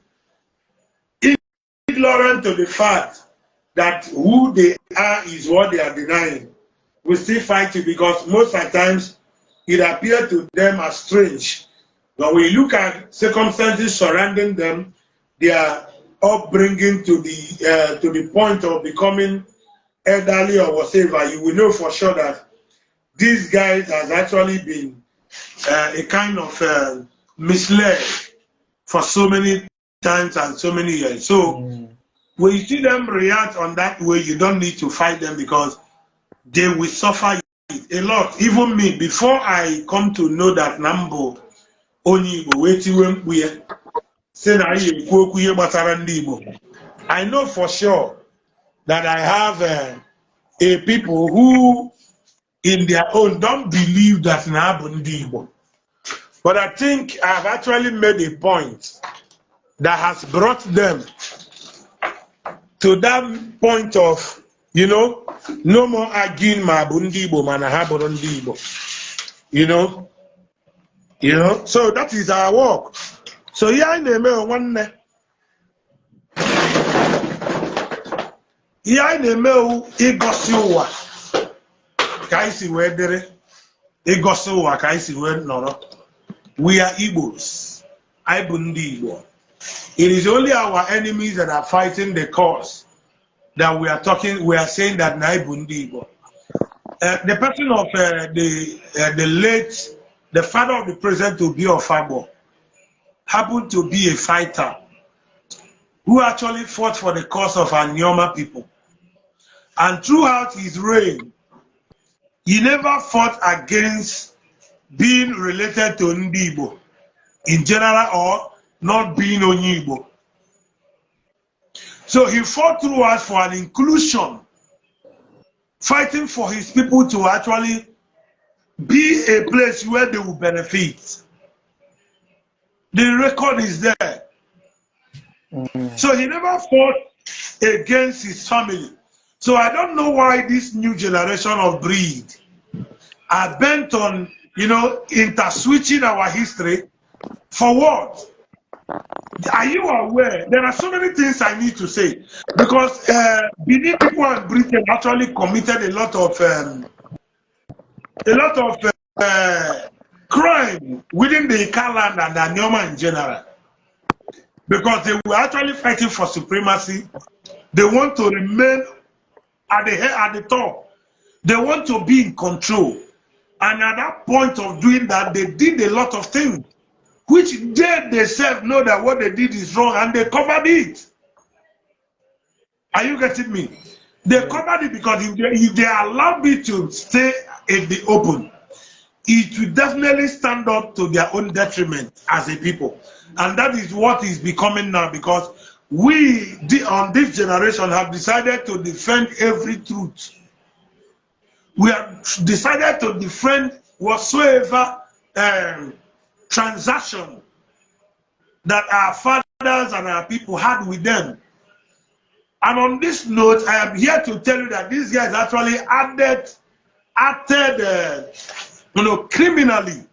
ignorant to the fact that who they are is what they are denying will still fight you, because most of the times it appears to them as strange. But when you look at circumstances surrounding them, their upbringing to the point of becoming elderly or whatever, you will know for sure that these guys has actually been a kind of misled for so many times and so many years. So when you see them react on that way, you don't need to fight them because they will suffer it a lot. Even me, before I come to know that Nambo only I know for sure that I have a people who in their own don't believe that Nabundi. But I think I've actually made a point that has brought them to that point of, you know, no more arguing Mabundibo, Manahabundibo. You know, so that is our work. So here I name one. Here I name Igosiwa. Kaisi wedere Igosiwa Kaisi wed noro. We are Igbos. I Bundi Igbo. It is only our enemies that are fighting the cause that we are saying that Nai Bundi Igbo. The person of the late, the father of the president to be of Fabo, happened to be a fighter who actually fought for the cause of our Nyoma people. And throughout his reign, he never fought against being related to Ndibo in general or not being Onyibo. So he fought throughout for an inclusion, fighting for his people to actually be a place where they will benefit. The record is there. So he never fought against his family. So I don't know why this new generation of breed are bent on, you know, interswitching our history. For what? Are you aware? There are so many things I need to say because Benin people and Britain actually committed a lot of crime within the Ikaland and the Nyoma in general, because they were actually fighting for supremacy. They want to remain at the top. They want to be in control. And at that point of doing that, they did a lot of things, which they themselves know that what they did is wrong, and they covered it. Are you getting me? They covered it because if they allow me to stay in the open, it will definitely stand up to their own detriment as a people. And that is what is becoming now, because we on this generation have decided to defend every truth. We have decided to defend whatsoever transaction that our father and our people had with them. And on this note, I am here to tell you that these guys actually acted, criminally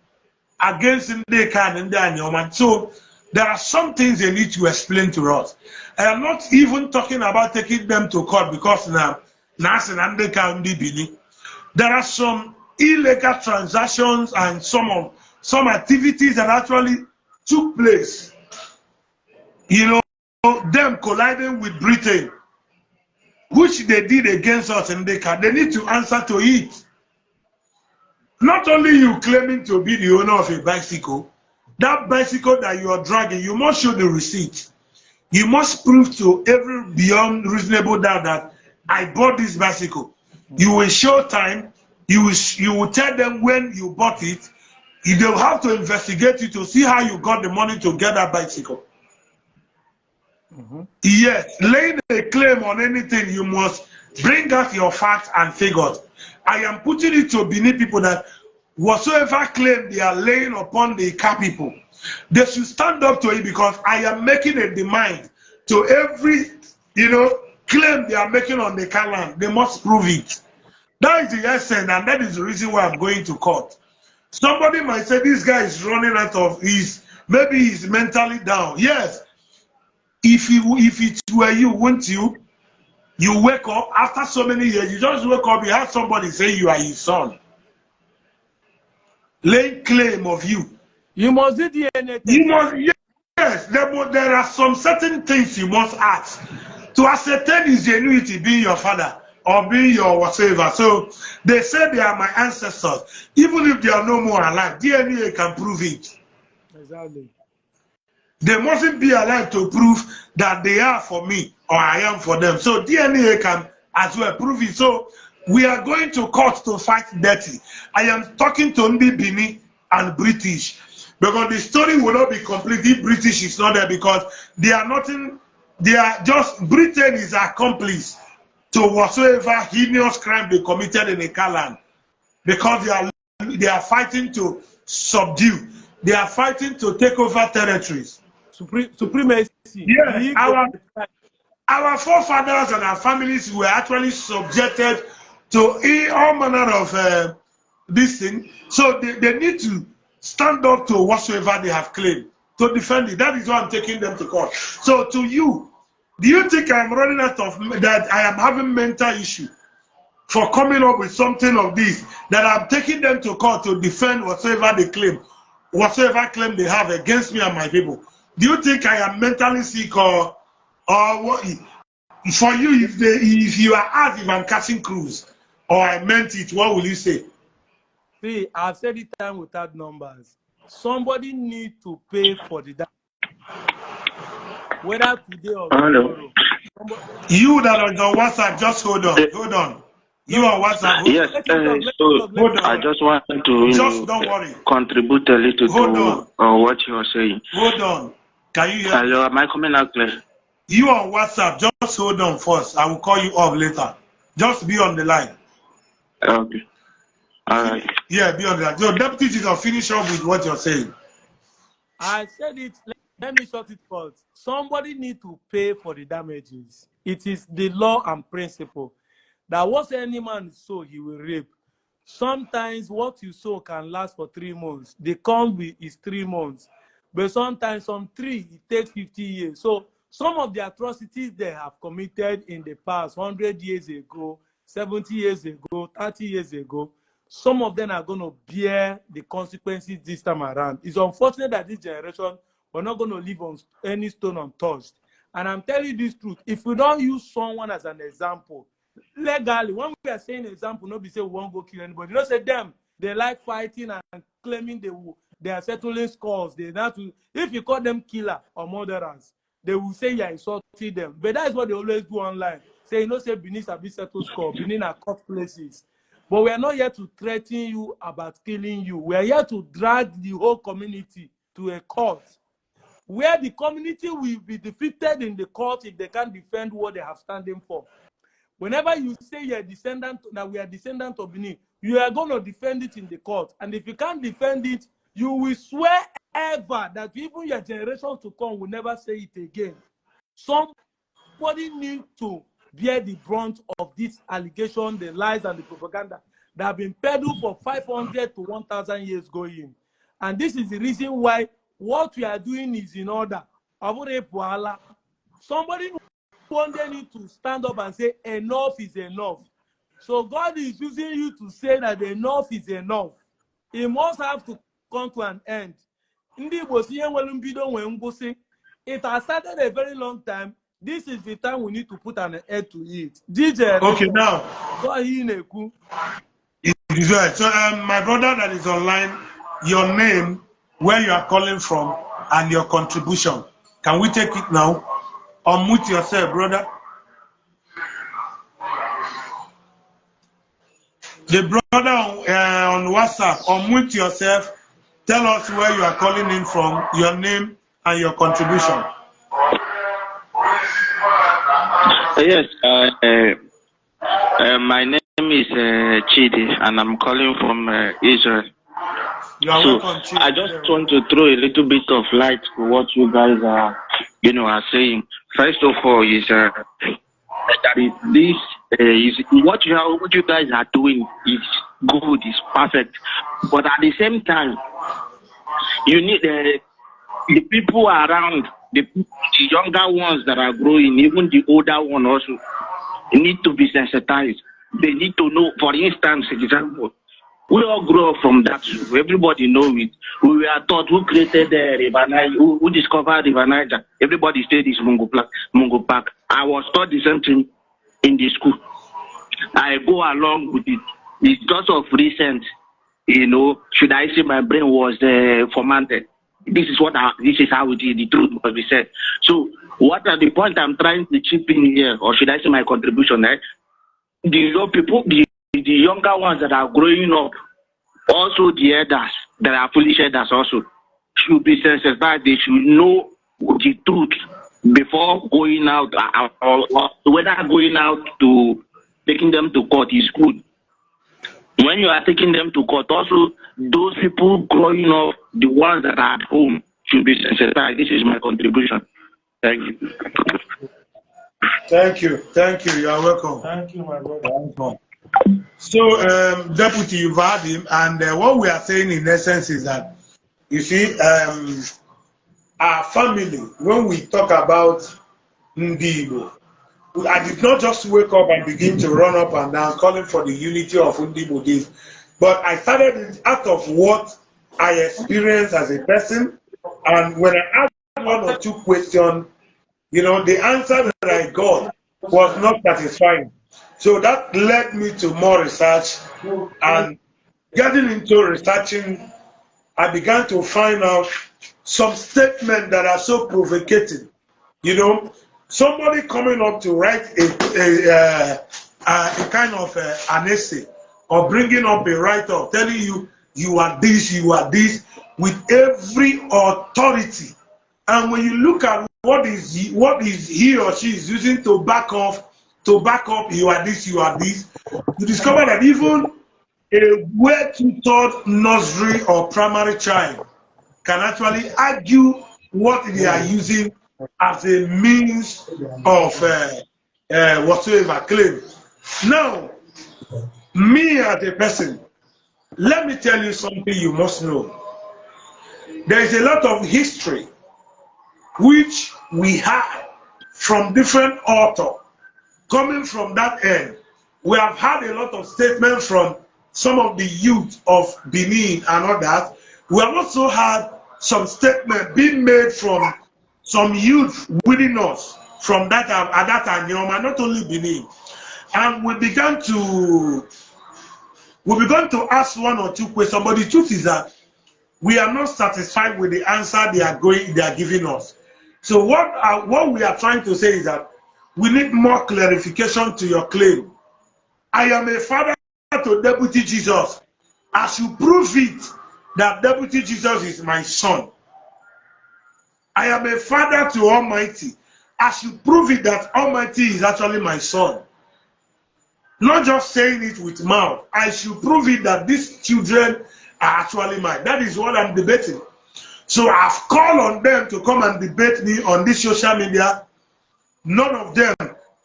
against Ndeka and Ndanyoma. So there are some things they need to explain to us. I am not even talking about taking them to court because now Nasin and Ndeka and Benin. There are some illegal transactions and some activities that actually took place. Them colliding with Britain, which they did against us in Ndeka. They need to answer to it. Not only you claiming to be the owner of a bicycle, that bicycle that you are dragging, you must show the receipt. You must prove to every beyond reasonable doubt that I bought this bicycle. You will show time. You will tell them when you bought it. They'll have to investigate you to see how you got the money to get that bicycle. Yes, laying a claim on anything, you must bring out your facts and figures. I am putting it to Benin people that whatsoever claim they are laying upon the car people, they should stand up to it, because I am making a demand to every claim they are making on the car land. They must prove it. That is the essence, and that is the reason why I'm going to court. Somebody might say this guy is running out of maybe he's mentally down. Yes. If it were you, wouldn't you wake up after so many years, you just wake up, you have somebody say you are his son, laying claim of you.
You must do DNA test.
You must, yes, there are some certain things you must ask to ascertain his genuity, being your father or being your whatever. So they say they are my ancestors. Even if they are no more alive, DNA can prove it.
Exactly.
They mustn't be alive to prove that they are for me or I am for them. So DNA can as well prove it. So we are going to court to fight dirty. I am talking to Ndi Bini and British, because the story will not be complete if British is not there, because they are nothing. They are just, Britain is accomplice to whatsoever heinous crime they committed in a land, because they are fighting to subdue. They are fighting to take over territories.
Supremacy.
Yes, our forefathers and our families were actually subjected to all manner of this thing. So they need to stand up to whatsoever they have claimed to defend it. That is why I'm taking them to court. So to you, do you think I'm running out of that? I am having mental issue for coming up with something of this, that I'm taking them to court to defend whatsoever they claim, whatsoever claim they have against me and my people? Do you think I am mentally sick or what? For you, if you are asked if I'm catching cruise or I meant it, what will you say?
See, I've said it time without numbers. Somebody need to pay for the whether today or tomorrow.
You that are on WhatsApp, just hold on. Hold on. You are WhatsApp.
Yes, so I just wanted to
just don't worry.
Contribute a little to what you are saying.
Hold on. Can you hear me?
Hello, am I coming out clear?
You on WhatsApp, just hold on first. I will call you up later. Just be on the line.
Okay. All right.
Yeah, be on the line. So, Deputy Chief, finish up with what you're saying.
I said it. Let me short it short. Somebody need to pay for the damages. It is the law and principle that what any man sow, he will reap. Sometimes what you sow can last for 3 months. The corn is 3 months. But sometimes some tree, it takes 50 years. So some of the atrocities they have committed in the past, 100 years ago, 70 years ago, 30 years ago, some of them are going to bear the consequences this time around. It's unfortunate that this generation, we're not going to leave on any stone untouched. And I'm telling you this truth. If we don't use someone as an example, legally, when we are saying example, nobody say we won't go kill anybody. You don't say them. They like fighting and claiming they are settling scores. They not to, if you call them killer or murderers, they will say you are insulting them. But that is what they always do online. Say, you know, say Benin have been settled score. Benin are court places. But we are not here to threaten you about killing you. We are here to drag the whole community to a court where the community will be defeated in the court if they can't defend what they have standing for. Whenever you say you're a descendant, that we are descendant of Benin, you are going to defend it in the court. And if you can't defend it you will swear ever that even your generations to come will never say it again. Somebody needs to bear the brunt of this allegation, the lies and the propaganda that have been peddled for 500 to 1,000 years going. And this is the reason why what we are doing is in order. Somebody one day need to stand up and say enough is enough. So God is using you to say that enough is enough. It must have to come to an end. It has started a very long time. This is the time we need to put an end to it. DJ,
okay, now.
It
is right. So, my brother that is online, your name, where you are calling from, and your contribution. Can we take it now? Unmute yourself, brother. The brother on WhatsApp, unmute yourself. Tell us where you are calling in from, your name, and your contribution.
Yes, my name is Chidi, and I'm calling from Israel.
You are welcome, Chidi.
I just want to throw a little bit of light to what you guys are, are saying. First of all, is that this is what you guys are doing is good, is perfect, but at the same time, you need the people around, the younger ones that are growing, even the older one also, need to be sensitized. They need to know. For instance, example, we all grew up from that. Everybody knows it. We were taught who created the River Niger, who discovered River Niger. Everybody said it's Mungo Park. I was taught the same thing in the school. I go along with it. It's just of recent, should I say my brain was formatted. This is how it is. The truth must be said. So, what are the point I'm trying to chip in here, or should I say my contribution? The young people, the younger ones that are growing up, also the elders that are foolish elders also should be sensitized. They should know the truth before going out, or whether going out to taking them to court is good. When you are taking them to court, also those people growing up, the ones that are at home, should be sensitized. This is my contribution. Thank you.
Thank you. You are welcome.
Thank you, my brother.
So, Deputy, you've heard him, and what we are saying in essence is that, you see, our family, when we talk about Ndibo, I did not just wake up and begin to run up and down calling for the unity of Ndibo days, but I started it out of what I experienced as a person, and when I asked one or two questions, the answer that I got was not satisfying. So that led me to more research, and getting into researching, I began to find out some statements that are so provocative. Somebody coming up to write a kind of an essay, or bringing up a write-up, telling you are this, with every authority. And when you look at what is he or she is using to back up you are this, you discover that even a well-tutored nursery or primary child can actually argue what they are using as a means of whatsoever claim. Now, me as a person, let me tell you something you must know. There is a lot of history which we have from different authors coming from that end. We have had a lot of statements from some of the youth of Benin and others. We have also had some statements being made from some youth within us from that at that time, not only Benin. And we began to ask one or two questions, but the truth is that we are not satisfied with the answer they are giving us. So what we are trying to say is that we need more clarification to your claim. I am a father to Deputy Jesus. As you prove it that Deputy Jesus is my son. I am a father to Almighty. As you prove it that Almighty is actually my son. Not just saying it with mouth. I should prove it that these children are actually mine. That is what I'm debating. So I've called on them to come and debate me on this social media. None of them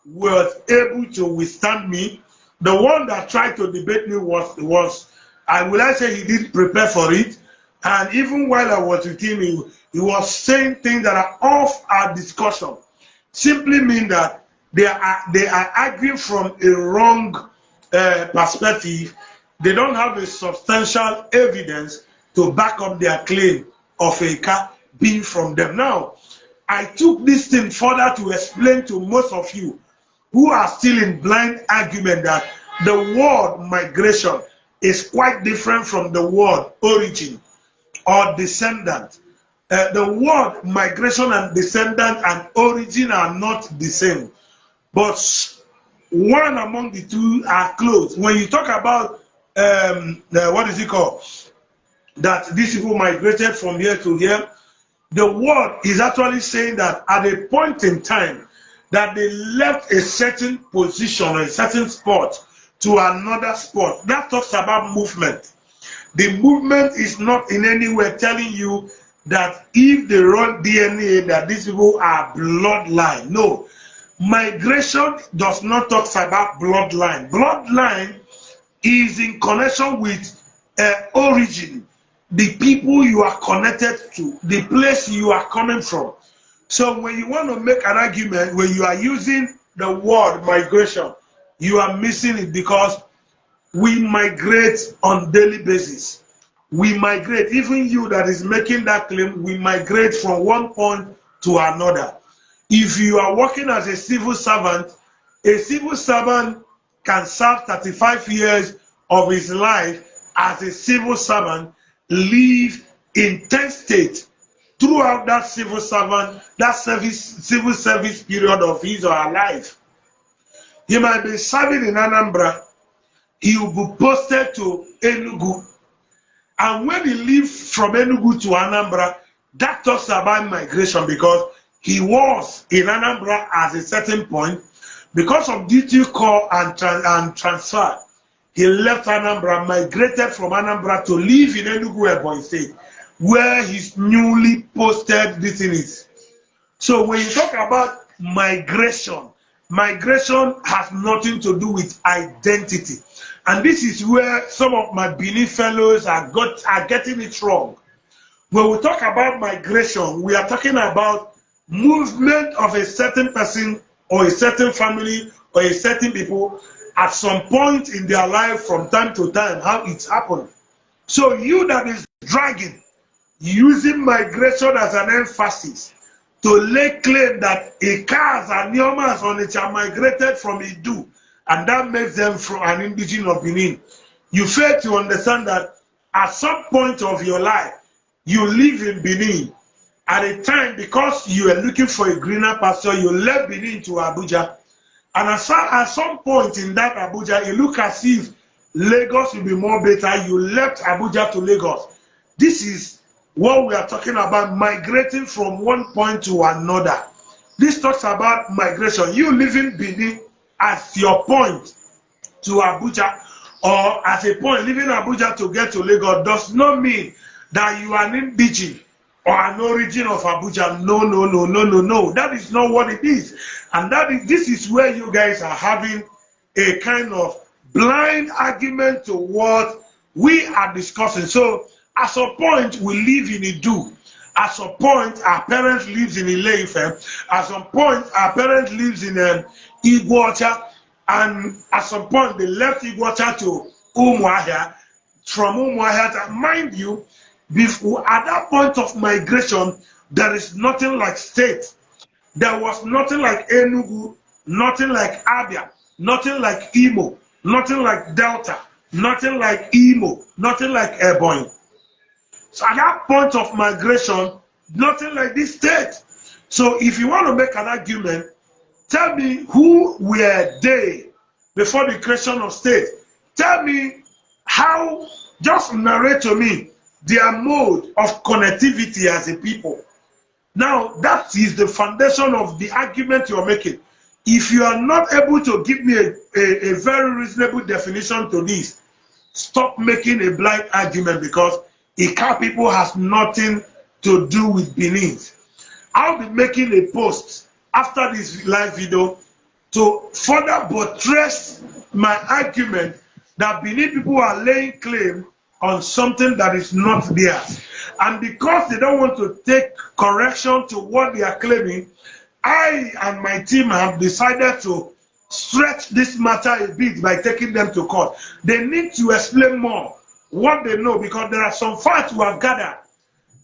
was able to withstand me. The one that tried to debate me was I say he did prepare for it. And even while I was with him, he was saying things that are off our discussion. Simply mean that they are arguing from a wrong perspective. They don't have a substantial evidence to back up their claim of a car being from them. Now, I took this thing further to explain to most of you who are still in blind argument that the word migration is quite different from the word origin or descendant. The word migration and descendant and origin are not the same, but one among the two are close. When you talk about what is it called? That these people migrated from here to here, the word is actually saying that at a point in time that they left a certain position or a certain spot to another spot. That talks about movement. The movement is not in any way telling you that if they run DNA that these people are bloodline. No. Migration does not talk about bloodline. Bloodline is in connection with origin, the people you are connected to, the place you are coming from. So when you want to make an argument, when you are using the word migration, you are missing it, because we migrate on daily basis. We migrate. Even you that is making that claim, we migrate from one point to another. If you are working as a civil servant can serve 35 years of his life as a civil servant, live in 10 states. Throughout that civil service period of his or her life, he might be serving in Anambra. He will be posted to Enugu, and when he leaves from Enugu to Anambra, that talks about migration, because he was in Anambra at a certain point. Because of duty call and transfer, he left Anambra, migrated from Anambra to live in Enugu, Ebonyi State, where his newly posted this is. So when you talk about migration, migration has nothing to do with identity. And this is where some of my Benin fellows are getting it wrong. When we talk about migration, we are talking about movement of a certain person or a certain family or a certain people at some point in their life from time to time, how it's happened. So you that is dragging, using migration as an emphasis to lay claim that Ikas and Nyomas on it are migrated from Idu, and that makes them from an indigenous of Benin. You fail to understand that at some point of your life, you live in Benin. At a time, because you are looking for a greener pasture, you left Benin to Abuja. And at some point in that Abuja, it looks as if Lagos will be more better. You left Abuja to Lagos. This is what we are talking about, migrating from one point to another. This talks about migration. You living Benin as your point to Abuja, or as a point leaving Abuja to get to Lagos, does not mean that you are an indigenous or an origin of Abuja. No. That is not what it is. And this is where you guys are having a kind of blind argument to what we are discussing. So at some point, we live in Idu. At some point, our parents lives in Ile-Ife. At some point, our parents lives in Iguacha. And at some point, they left Iguacha to Umuahia. From Umuahia, mind you, at that point of migration, there is nothing like state. There was nothing like Enugu, nothing like Abia, nothing like Imo, nothing like Delta, nothing like Imo, nothing like Ebonyi. So at that point of migration, nothing like this state. So if you want to make an argument, tell me who were they before the creation of state. Tell me how, just narrate to me their mode of connectivity as a people. Now, that is the foundation of the argument you're making. If you are not able to give me a very reasonable definition to this, stop making a blind argument because Ika people has nothing to do with Benin. I'll be making a post after this live video to further buttress my argument that Benin people are laying claim on something that is not theirs. And because they don't want to take correction to what they are claiming, I and my team have decided to stretch this matter a bit by taking them to court. They need to explain more what they know because there are some facts we have gathered,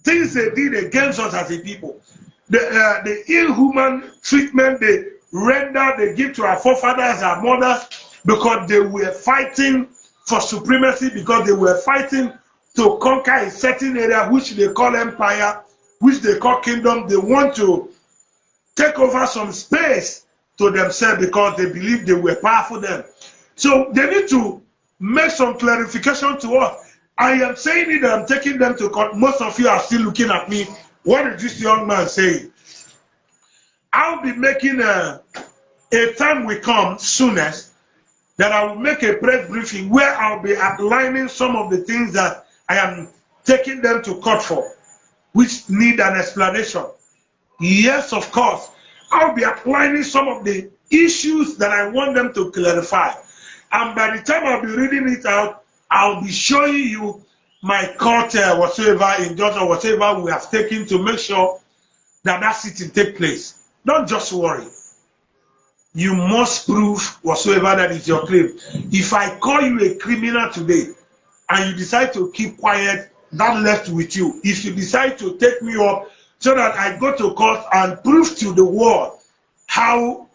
things they did against us as a people, the inhuman treatment they render, they give to our forefathers, our mothers, because they were fighting for supremacy, because they were fighting to conquer a certain area which they call empire, which they call kingdom. They want to take over some space to themselves because they believe they were powerful then. So they need to make some clarification to us. I am saying it, I'm taking them to court. Most of you are still looking at me. What is this young man saying? I'll be making a time will come soonest that I will make a press briefing where I'll be outlining some of the things that I am taking them to court for, which need an explanation. Yes, of course, I'll be outlining some of the issues that I want them to clarify. And by the time I'll be reading it out, I'll be showing you my court whatsoever in Georgia, whatever we have taken to make sure that that sitting take place. Don't just worry. You must prove whatsoever that is your claim. If I call you a criminal today and you decide to keep quiet, that left with you. If you decide to take me up so that I go to court and prove to the world how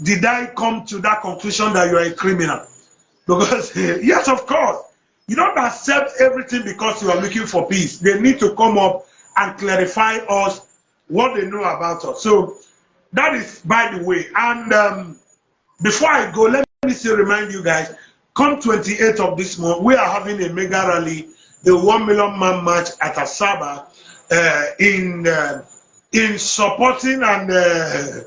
did I come to that conclusion that you are a criminal. Because yes, of course, you don't accept everything because you are looking for peace. They need to come up and clarify us what they know about us. So that is by the way. And before I go, let me still remind you guys, come 28th of this month, we are having a mega rally, the 1 million man march at Asaba, in supporting and the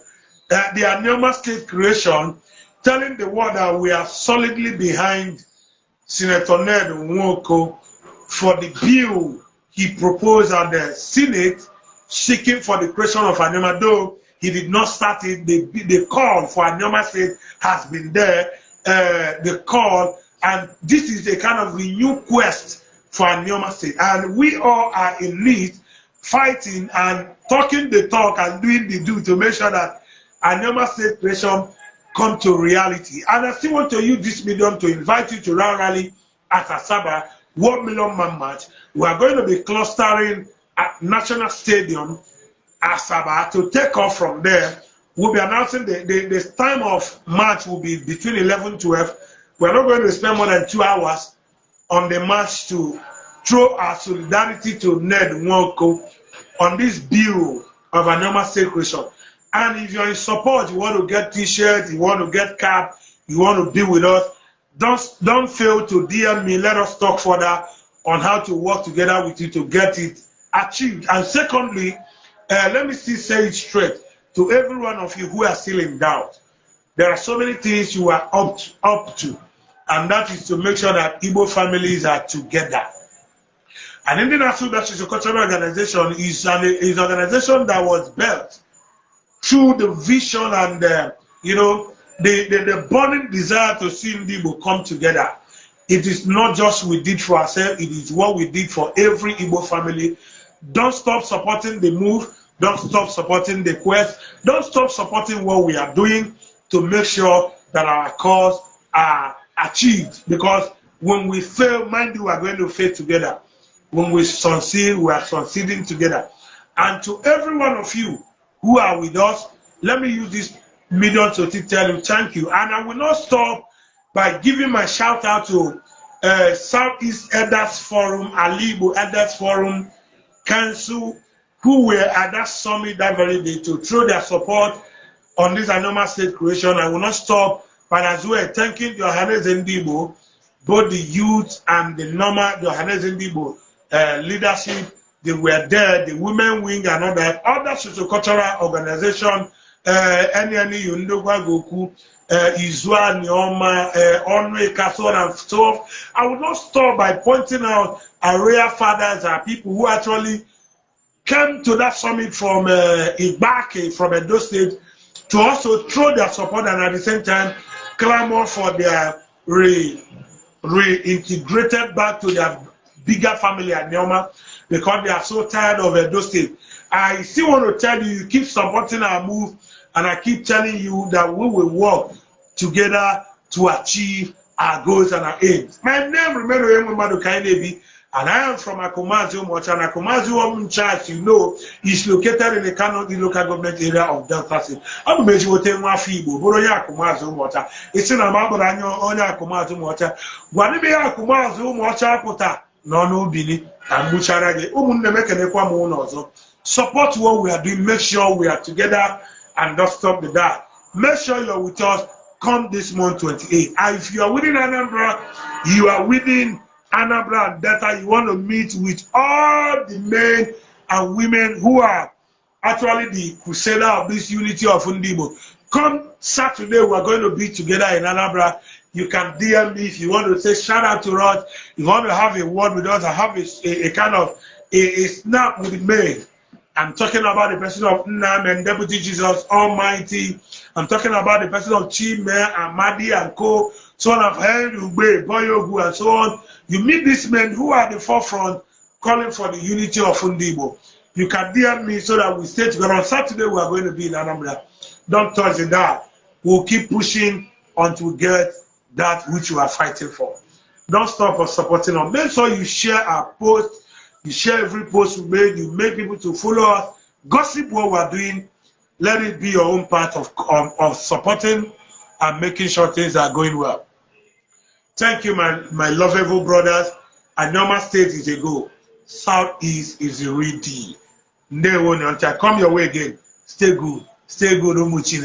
Anioma state creation, telling the world that we are solidly behind Senator Ned Nwoko for the bill he proposed at the Senate, seeking for the creation of Anioma. Though he did not start it, the call for Anioma state has been there, the call, and this is a kind of renewed quest for Anioma state. And we all are in need, fighting and talking the talk and doing the do to make sure that Anioma state creation come to reality. And I still want to use this medium to invite you to Round Rally at Asaba, 1 million man march. We are going to be clustering at National Stadium, Asaba, to take off from there. We'll be announcing the time of march will be between 11 and 12. We're not going to spend more than 2 hours on the march to throw our solidarity to Ned Nwoko on this bill of Anioma state creation. And if you're in support, you want to get t-shirts, you want to get cap, you want to be with us, don't fail to DM me. Let us talk further on how to work together with you to get it achieved. And secondly, let me still say it straight to every one of you who are still in doubt. There are so many things you are up to, and that is to make sure that Igbo families are together. And Indian National Cultural Organization is an organization that was built through the vision and the burning desire to see Igbo come together. It is not just we did for ourselves, it is what we did for every Igbo family. Don't stop supporting the move, don't stop supporting the quest, don't stop supporting what we are doing to make sure that our cause are achieved. Because when we fail, mind you, we are going to fail together. When we succeed, we are succeeding together. And to every one of you who are with us, let me use this medium to tell you thank you. And I will not stop by giving my shout out to Southeast Elders Forum, Alibo Elders Forum Council, who were at that summit that very day to throw their support on this Anioma state creation. I will not stop, but as well thanking the Johannes Ndibo, both the youth and the normal Johannes Ndibo leadership. They were there, the women wing and other sociocultural organization, any Yundogwa Goku, Izua, Nioma, Onwe, so on and so forth. I will not stop by pointing out area fathers are people who actually came to that summit from Ibake, from Edo State, to also throw their support and at the same time clamor for their reintegrated back to their bigger family at Neoma because they are so tired of Edo State. I still want to tell you, you keep supporting our move, and I keep telling you that we will work together to achieve our goals and our aims. My name remains Emumadu Kainebi, and I am from Akumazi Umocha. And Akumazi Church, you know, is located in the Kano local government area of Delta State. I'm going to go to Fibo, Boroya Akumazi Umocha. It's in a Mabanyo, Onya Akumazi Umocha. Guanibe Akumazi Umocha Pota, no Bini, and Mucharage, Umunekwa Monozo. Support what we are doing, make sure we are together and don't stop the that. Make sure you're with us come this month 28. And if you are within Anambra, you are within Anambra and Delta, you want to meet with all the men and women who are actually the crusader of this unity of Undibo. Come Saturday, we are going to be together in Anambra. You can DM me if you want to say shout out to us. If you want to have a word with us, I have a kind of a snap with the men. I'm talking about the person of Nnam and Deputy Jesus Almighty. I'm talking about the person of Chime, Amadi and Co. So on of Henry Ube, Boyogu, and so on. You meet these men who are at the forefront calling for the unity of Undibo. You can DM me so that we stay together. On Saturday, we are going to be in Anambra. Don't touch the dial. We'll keep pushing until we get that which we are fighting for. Don't stop for supporting us. Make sure you share our post. You share every post we made. You make people to follow us. Gossip what we're doing. Let it be your own part of supporting and making sure things are going well. Thank you, my lovable brothers. Anoma State is a go. Southeast is a real deal. Until I come your way again. Stay good. Stay good, Umuchine.